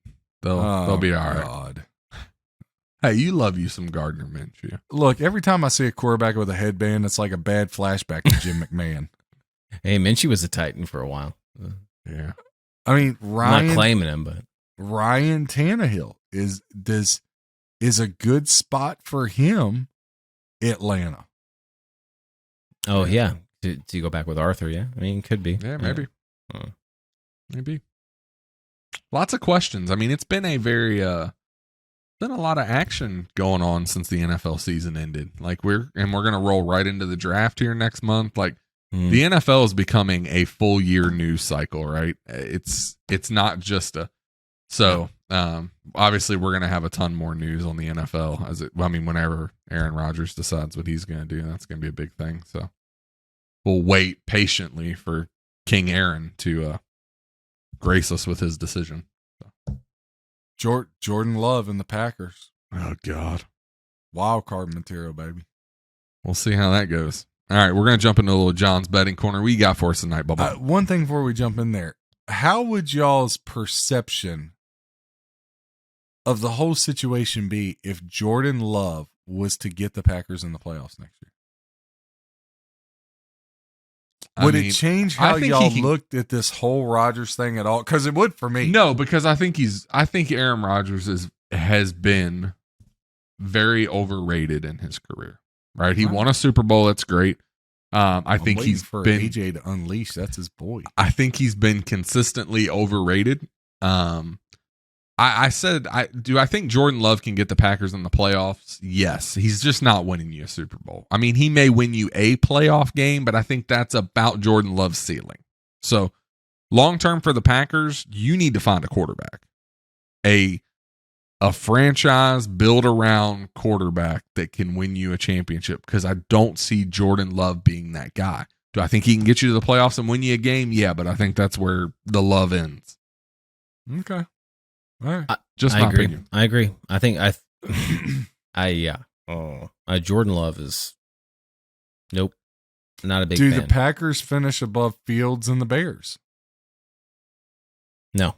they'll be all right. God. Hey, you love you some Gardner Minshew. Look, every time I see a quarterback with a headband, it's like a bad flashback to Jim McMahon. Hey, Minshew was a Titan for a while. Yeah. I mean, I'm not claiming him, but Ryan Tannehill is a good spot for him. Atlanta. Oh yeah, do you go back with Arthur? Yeah, I mean, could be. Yeah, maybe. Maybe. Lots of questions. I mean, it's been a very been a lot of action going on since the NFL season ended. Like we're gonna roll right into the draft here next month. Like the NFL is becoming a full year news cycle, right? It's not just obviously we're gonna have a ton more news on the NFL whenever Aaron Rodgers decides what he's gonna do, that's gonna be a big thing. So we'll wait patiently for King Aaron to grace us with his decision. Jordan Love and the Packers. Oh God, wild card material, baby. We'll see how that goes. All right, we're gonna jump into a little John's betting corner. What you got for us tonight, Bubba? One thing before we jump in there, how would y'all's perception of the whole situation be if Jordan Love was to get the Packers in the playoffs next year? Would it change how y'all looked at this whole Rodgers thing at all? Because it would for me. No, because I think Aaron Rodgers has been very overrated in his career. Right? He won a Super Bowl. That's great. I think he's for been AJ to unleash. That's his boy. I think he's been consistently overrated. I think Jordan Love can get the Packers in the playoffs? Yes. He's just not winning you a Super Bowl. I mean, he may win you a playoff game, but I think that's about Jordan Love's ceiling. So long term for the Packers, you need to find a quarterback. A franchise built around quarterback that can win you a championship, because I don't see Jordan Love being that guy. Do I think he can get you to the playoffs and win you a game? Yeah, but I think that's where the love ends. Okay. All right. My opinion. I agree. I think Jordan Love is nope. Not a big fan. Do the Packers finish above Fields and the Bears? No.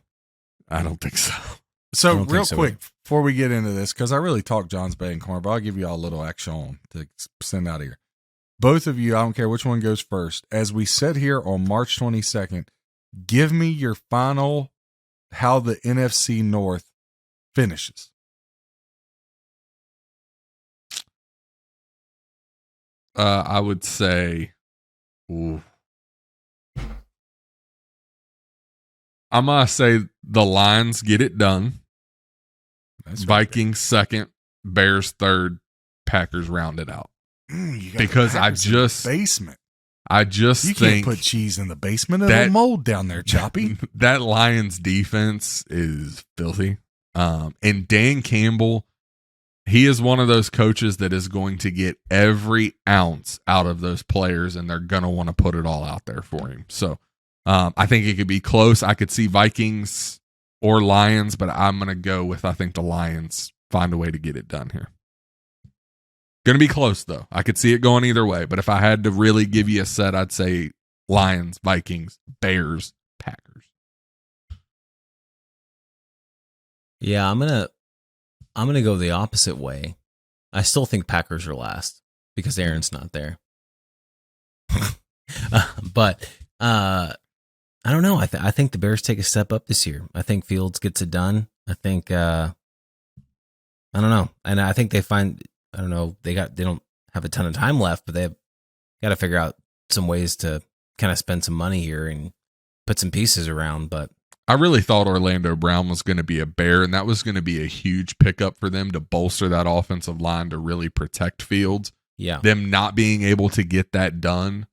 I don't think so. So real quick, before we get into this, because I really talk John's betting corner, but I'll give you all a little action to send out here. Both of you, I don't care which one goes first. As we sit here on March 22nd, give me your final how the NFC North finishes. I would say, I'm going to say the Lions get it done. That's Vikings second, Bears third, Packers round it out. Because I just basement. You can't put cheese in the basement. It'll mold down there, Choppy. That Lions defense is filthy. And Dan Campbell, he is one of those coaches that is going to get every ounce out of those players, and they're going to want to put it all out there for him. So I think it could be close. I could see Vikings or Lions, but I'm going to go with, I think the Lions find a way to get it done here. Going to be close, though. I could see it going either way, but if I had to really give you a set, I'd say Lions, Vikings, Bears, Packers. Yeah, I'm gonna go the opposite way. I still think Packers are last because Aaron's not there. But I don't know. I think the Bears take a step up this year. I think Fields gets it done. I think I don't know, and I think they find. I don't know. They don't have a ton of time left, but they've got to figure out some ways to kind of spend some money here and put some pieces around. But I really thought Orlando Brown was going to be a Bear, and that was going to be a huge pickup for them to bolster that offensive line to really protect Fields. Yeah, them not being able to get that done.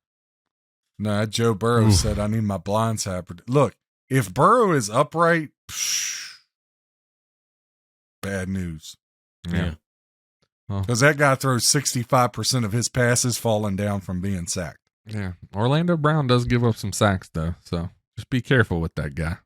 No, Joe Burrow said, "I need my blind side." Look, if Burrow is upright, bad news. Yeah. Because that guy throws 65% of his passes falling down from being sacked. Yeah. Orlando Brown does give up some sacks, though. So just be careful with that guy.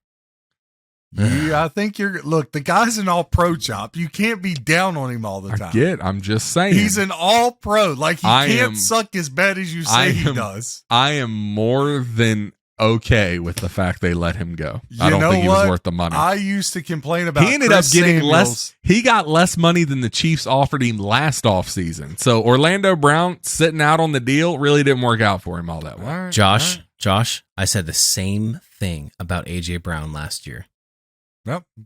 Yeah, I think look, the guy's an all-pro, Chop. You can't be down on him all the time. I'm just saying. He's an all-pro. Like, he can't suck as bad as you say he does. I am more than okay with the fact they let him go. I don't think he was worth the money. I used to complain about he ended up getting less. He got less money than the Chiefs offered him last offseason. So Orlando Brown sitting out on the deal really didn't work out for him all that well. Right, Josh, I said the same thing about AJ Brown last year. Yep. I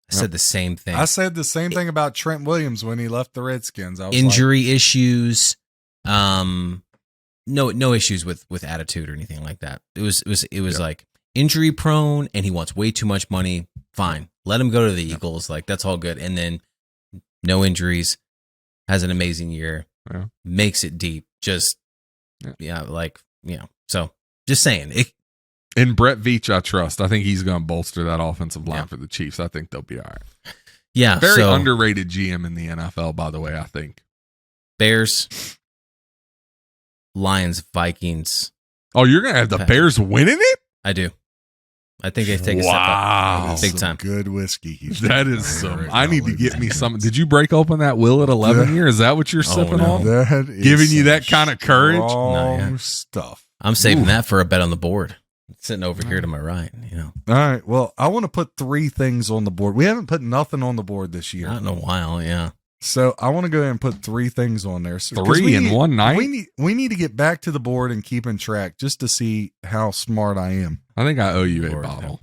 said the same thing. I said the same thing about Trent Williams when he left the Redskins. I was Injury issues. No issues with attitude or anything like that. It was like injury prone, and he wants way too much money. Fine, let him go to the Eagles. Like, that's all good. And then no injuries, has an amazing year, makes it deep. Just, so just saying. And Brett Veach, I trust. I think he's going to bolster that offensive line for the Chiefs. I think they'll be all right. Yeah. Very underrated GM in the NFL, by the way, I think. Bears, Lions, Vikings. Oh, you're going to have the Bears winning it? I do. I think they take a step up. Big time. Good whiskey. That is some. I need to get me some. Did you break open that Will at 11 year? Is that what you're sipping on? That is giving you that kind of courage? Stuff. I'm saving that for a bet on the board. It's sitting over here to my right. All right. Well, I want to put 3 things on the board. We haven't put nothing on the board this year. Not in a while, yeah. So I want to go ahead and put 3 things on there. So, 3 in one night? We need to get back to the board and keeping track just to see how smart I am. I think I owe you a bottle.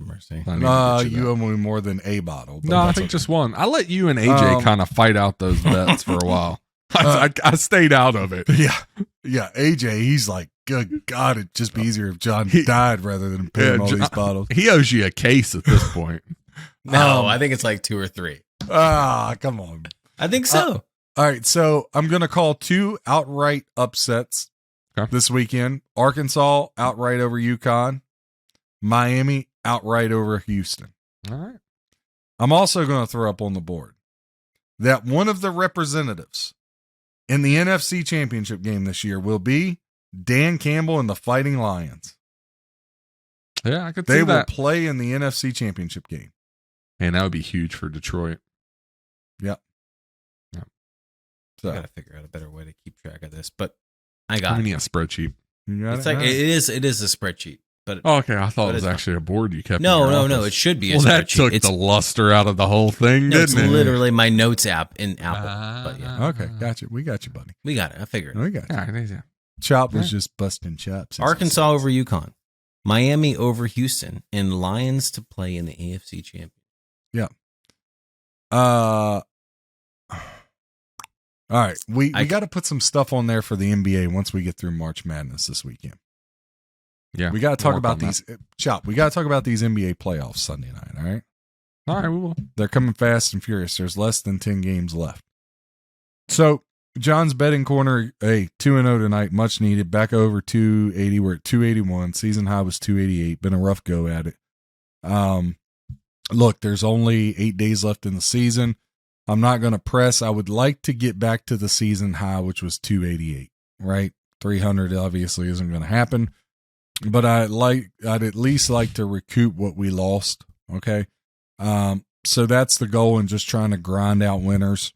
You owe me more than a bottle. No, I think just one. I let you and AJ kind of fight out those bets for a while. I stayed out of it. Yeah. AJ, he's like, good God, it'd just be easier if John died rather than paying all these bottles. He owes you a case at this point. No, I think it's like 2 or 3. Come on. I think so. All right, so I'm going to call 2 outright upsets this weekend. Arkansas outright over UConn. Miami outright over Houston. All right. I'm also going to throw up on the board that one of the representatives in the NFC Championship game this year will be Dan Campbell and the Fighting Lions. Yeah, I could see that. They will play in the NFC Championship game. And that would be huge for Detroit. Yep. So I got to figure out a better way to keep track of this, but I got We need a spreadsheet. It's like it is a spreadsheet. But okay, I thought it was actually a board you kept. No. It should be a spreadsheet. That took the luster out of the whole thing, didn't it? It's literally my notes app in Apple. Okay, got you. We got you, buddy. We got it. I figured. We got you. All right, Chop was just busting chops. Arkansas over UConn, Miami over Houston, and Lions to play in the AFC Championship. Yeah. All right, we got to put some stuff on there for the NBA once we get through March Madness this weekend. Yeah, we got to talk about these. Chop, we got to talk about these NBA playoffs Sunday night. All right. All right, we will. They're coming fast and furious. There's less than 10 games left. So, John's betting corner, 2-0 tonight, much needed. Back over 280. We're at 281. Season high was 288. Been a rough go at it. Look, there's only 8 days left in the season. I'm not going to press. I would like to get back to the season high, which was 288, right? 300 obviously isn't going to happen, but I'd at least like to recoup what we lost. Okay. So that's the goal, and just trying to grind out winners.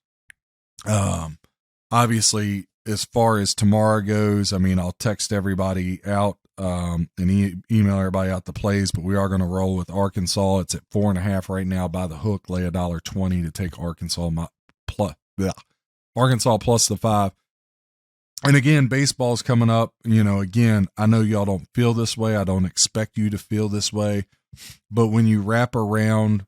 Obviously, as far as tomorrow goes, I mean, I'll text everybody out and email everybody out the plays, but we are going to roll with Arkansas. It's at 4.5 right now by the hook. Lay $1.20 to take Arkansas plus the 5. And again, baseball's coming up. Again, I know y'all don't feel this way. I don't expect you to feel this way, but when you wrap around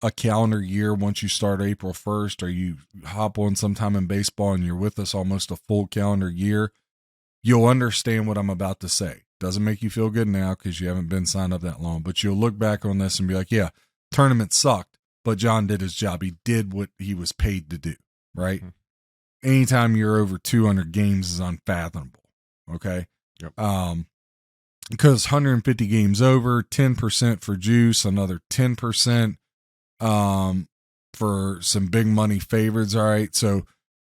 a calendar year, once you start April 1st, or you hop on sometime in baseball and you're with us almost a full calendar year, you'll understand what I'm about to say. Doesn't make you feel good now because you haven't been signed up that long, but you'll look back on this and be like, yeah, tournament sucked, but John did his job. He did what he was paid to do, right? Mm-hmm. Anytime you're over 200 games is unfathomable, okay? Yep. Because 150 games over, 10% for juice, another 10% for some big money favorites, all right? So,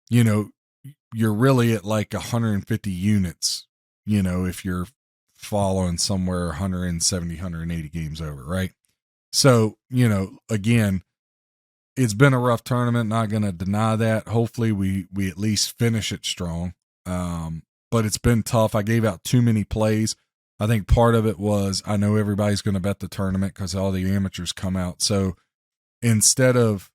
you're really at like 150 units, if you're following somewhere 170, 180 games over, right? So, again, it's been a rough tournament. Not going to deny that. Hopefully we at least finish it strong. But it's been tough. I gave out too many plays. I think part of it was I know everybody's going to bet the tournament because all the amateurs come out. So instead of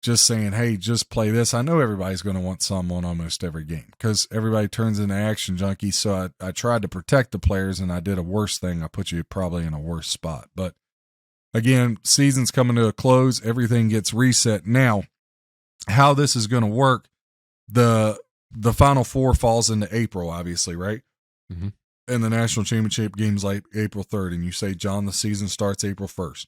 just saying, hey, just play this, I know everybody's going to want some on almost every game because everybody turns into action junkies. So I tried to protect the players, and I did a worse thing. I put you probably in a worse spot. But again, season's coming to a close. Everything gets reset. Now, how this is going to work, the Final Four falls into April, obviously, right? Mm-hmm. And the national championship game's like April 3rd. And you say, John, the season starts April 1st.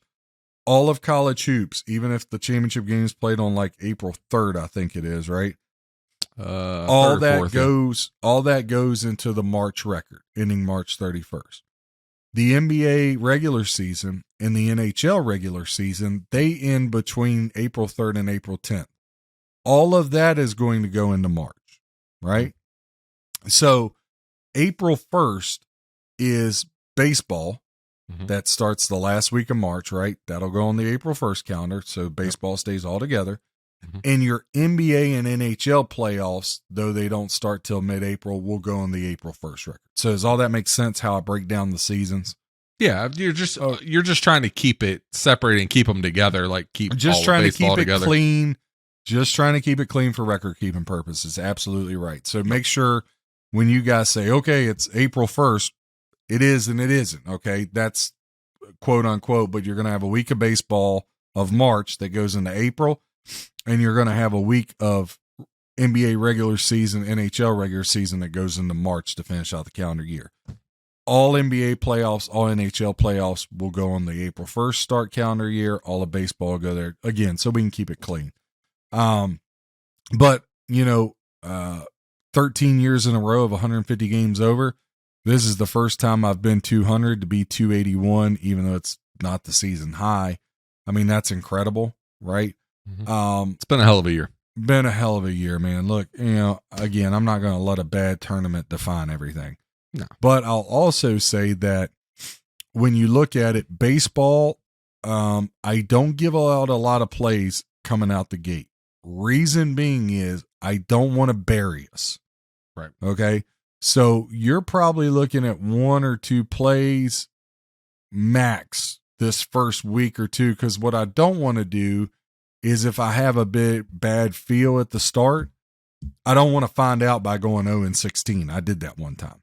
all of college hoops, even if the championship game is played on like April 3rd, I think it is, right? All that goes into the March record, ending March 31st. The NBA regular season and the NHL regular season, they end between April 3rd and April 10th. All of that is going to go into March, right? So April 1st is baseball. That starts the last week of March, right? That'll go on the April 1st calendar. So baseball stays all together. And your NBA and NHL playoffs, though they don't start till mid-April, will go on the April 1st record. So does all that make sense how I break down the seasons? Yeah, you're just trying to keep it separated and keep them together, like keep just all trying of to keep together. It clean. Just trying to keep it clean for record keeping purposes. Absolutely right. So make sure when you guys say, okay, it's April 1st, it is and it isn't. Okay, that's quote unquote, but you're going to have a week of baseball of March that goes into April, and you're going to have a week of NBA regular season, NHL regular season that goes into March to finish out the calendar year. All NBA playoffs, all NHL playoffs will go on the April 1st start calendar year. All of baseball will go there again, so we can keep it clean. But 13 years in a row of 150 games over. This is the first time I've been 200 to be 281, even though it's not the season high. I mean, that's incredible, right? It's been a hell of a year. Been a hell of a year, man. Look, again, I'm not going to let a bad tournament define everything. No. But I'll also say that when you look at it, baseball, I don't give out a lot of plays coming out the gate. Reason being is I don't want to bury us. Right. Okay. So you're probably looking at 1 or 2 plays max this first week or two, because what I don't want to do is if I have a bit bad feel at the start, I don't want to find out by going 0-16. I did that one time.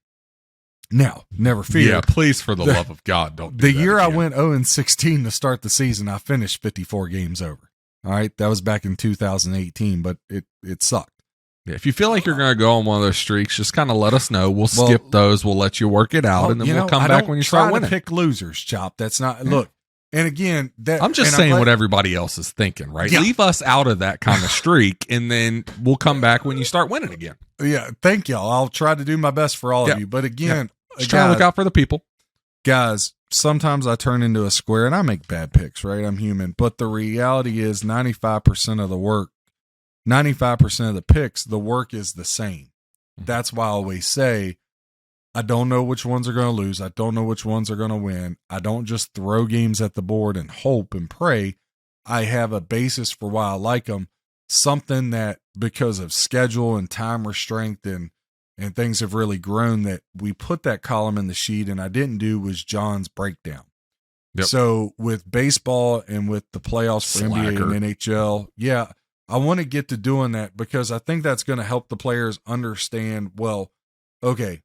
Now, never fear. Yeah, please, for the love of God, don't do the that year again. I went 0-16 to start the season, I finished 54 games over. All right. That was back in 2018, but it sucked. Yeah, if you feel like you're going to go on one of those streaks, just kind of let us know. We'll skip those. We'll let you work it out, and then we'll come back when you start winning. I don't try to pick losers, Chop. That's not look. And again, I'm just saying what everybody else is thinking, right? Yeah. Leave us out of that kind of streak, and then we'll come back when you start winning again. Yeah, thank y'all. I'll try to do my best for all of you. But again, just try to look out for the people. Guys, sometimes I turn into a square and I make bad picks, right? I'm human. But the reality is 95% of the work, 95% of the picks, the work is the same. That's why I always say, I don't know which ones are going to lose. I don't know which ones are going to win. I don't just throw games at the board and hope and pray. I have a basis for why I like them. Something that because of schedule and time restraint and things have really grown that we put that column in the sheet and I didn't do was John's breakdown. Yep. So with baseball and with the playoffs for NBA and NHL, yeah, I want to get to doing that because I think that's going to help the players understand, well, okay,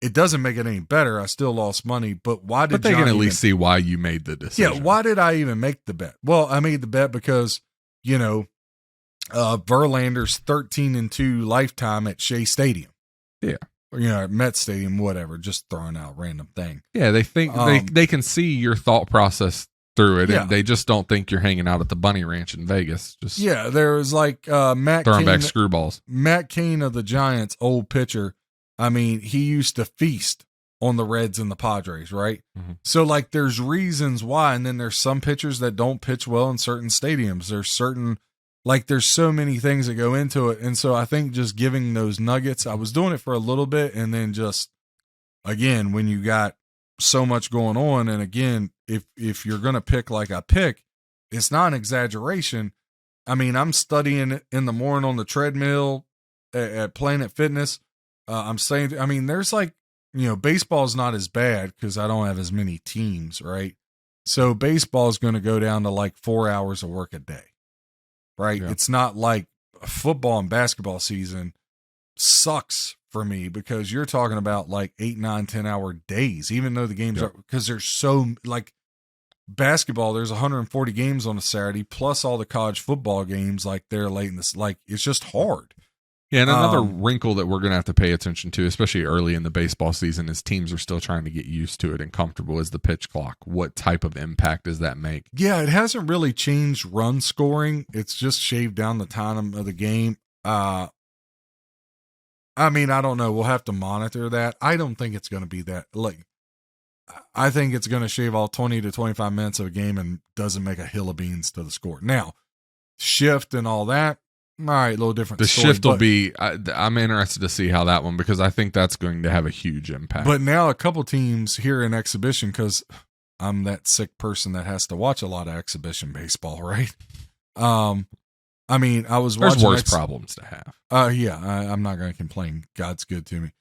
it doesn't make it any better. I still lost money, but why did they John can at least see why you made the decision. Yeah, why did I even make the bet? Well, I made the bet because, Verlander's 13-2 lifetime at Shea Stadium. Yeah. At Met Stadium, whatever, just throwing out random thing. Yeah, they think they can see your thought process through it, and they just don't think you're hanging out at the Bunny Ranch in Vegas. Just there was like Matt throwing Cain, back screwballs. Matt Cain of the Giants, old pitcher. I mean, he used to feast on the Reds and the Padres, right? Mm-hmm. So like there's reasons why, and then there's some pitchers that don't pitch well in certain stadiums. There's so many things that go into it. And so I think just giving those nuggets, I was doing it for a little bit, and then just again, when you got so much going on, and again, if you're gonna pick like I pick, it's not an exaggeration. I mean, I'm studying in the morning on the treadmill at Planet Fitness. I'm saying, I mean, there's like, baseball's not as bad because I don't have as many teams, right? So baseball is going to go down to like 4 hours of work a day, right? Yeah. It's not like football and basketball season sucks for me because you're talking about like 8, 9, 10 hour days, even though the games are, because there's so like basketball, there's 140 games on a Saturday plus all the college football games. Like they're late in this, like it's just hard. Yeah, and another wrinkle that we're going to have to pay attention to, especially early in the baseball season, is teams are still trying to get used to it and comfortable, is the pitch clock. What type of impact does that make? Yeah, it hasn't really changed run scoring. It's just shaved down the time of the game. I mean, I don't know. We'll have to monitor that. I don't think it's going to be that. Like, I think it's going to shave all 20 to 25 minutes of a game and doesn't make a hill of beans to the score. Now, shift and all that, all right, a little different. The story, shift will be, I'm interested to see how that one, because I think that's going to have a huge impact. But now a couple teams here in exhibition, because I'm that sick person that has to watch a lot of exhibition baseball, right? I mean, I was There's watching. worse problems to have. Yeah, I'm not going to complain. God's good to me.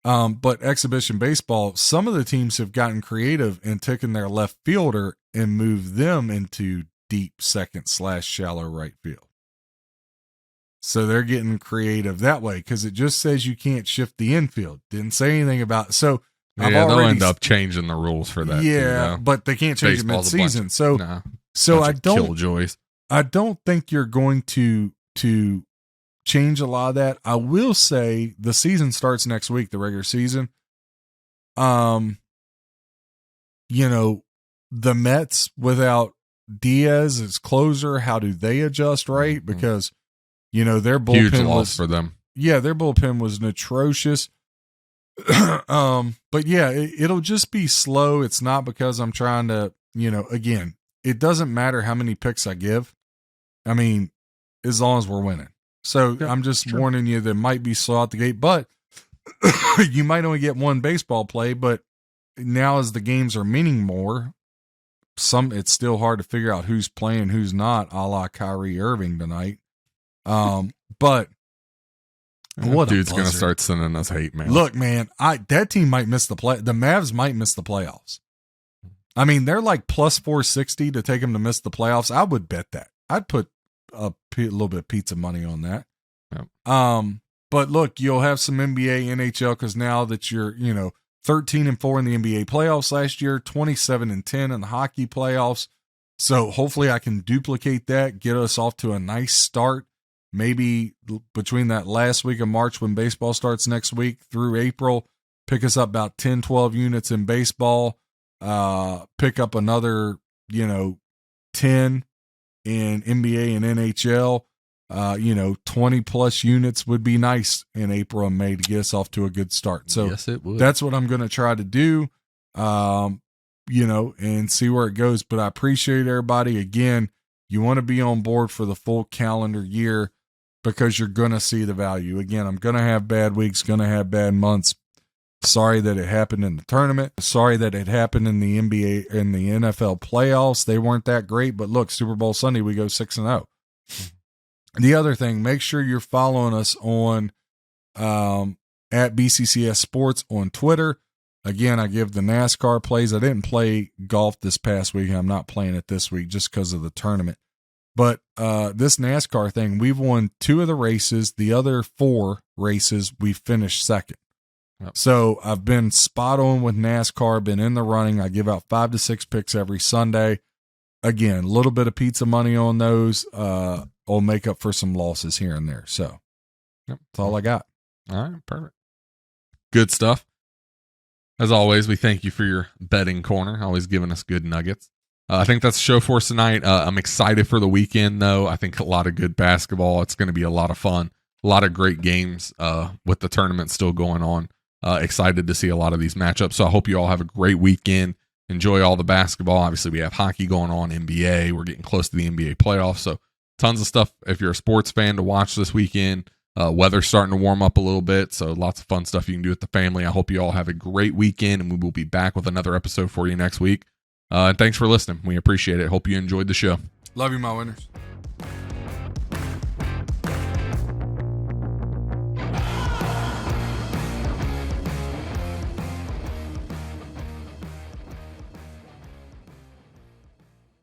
But exhibition baseball, some of the teams have gotten creative and taken their left fielder and moved them into deep second/shallow right field. So they're getting creative that way, because it just says you can't shift the infield. Didn't say anything about it. So yeah, they'll end up changing the rules for that. Yeah, too, but they can't change it mid-season. So I don't killjoys. I don't think you're going to change a lot of that. I will say the season starts next week, the regular season. You know, the Mets without Diaz as closer, how do they adjust, right? Because, you know, their bullpen huge loss for them. Yeah, their bullpen was atrocious. But yeah, it'll just be slow. It's not because I'm trying to, you know, again, it doesn't matter how many picks I give. I mean, as long as we're winning. So yeah, I'm just warning you that it might be slow out the gate, but you might only get one baseball play. But now as the games are meaning more, it's still hard to figure out who's playing, who's not, a la Kyrie Irving tonight. But what dude's going to start sending us hate mail. Look, man, that team might miss the play. The Mavs might miss the playoffs. I mean, they're like plus 460 to take them to miss the playoffs. I would bet that. I'd put a little bit of pizza money on that. Yep. But look, you'll have some NBA, NHL, because now that you're, 13-4 in the NBA playoffs last year, 27-10 in the hockey playoffs. So hopefully I can duplicate that, get us off to a nice start. Maybe between that last week of March when baseball starts next week through April, pick us up about 10, 12 units in baseball, pick up another, 10 in NBA and NHL. 20 plus units would be nice in April and May to get us off to a good start. So yes, it would. That's what I'm going to try to do, and see where it goes. But I appreciate everybody. Again, you want to be on board for the full calendar year because you're going to see the value. Again, I'm going to have bad weeks, going to have bad months. Sorry that it happened in the tournament. Sorry that it happened in the NBA and the NFL playoffs. They weren't that great, but look, Super Bowl Sunday, we go 6-0. The other thing, make sure you're following us on at BCCS Sports on Twitter. Again, I give the NASCAR plays. I didn't play golf this past week. I'm not playing it this week just because of the tournament. But this NASCAR thing, we've won 2 of the races. The other 4 races, we finished second. Yep. So I've been spot on with NASCAR, been in the running. I give out 5 to 6 picks every Sunday. Again, a little bit of pizza money on those. Will make up for some losses here and there. So that's all I got. All right, perfect. Good stuff. As always, we thank you for your betting corner, always giving us good nuggets. I think that's the show for us tonight. I'm excited for the weekend, though. I think a lot of good basketball. It's going to be a lot of fun. A lot of great games with the tournament still going on. Excited to see a lot of these matchups. So I hope you all have a great weekend. Enjoy all the basketball. Obviously, we have hockey going on, NBA. We're getting close to the NBA playoffs. So tons of stuff if you're a sports fan to watch this weekend. Weather's starting to warm up a little bit, so lots of fun stuff you can do with the family. I hope you all have a great weekend, and we will be back with another episode for you next week. And thanks for listening. We appreciate it. Hope you enjoyed the show. Love you, my winners.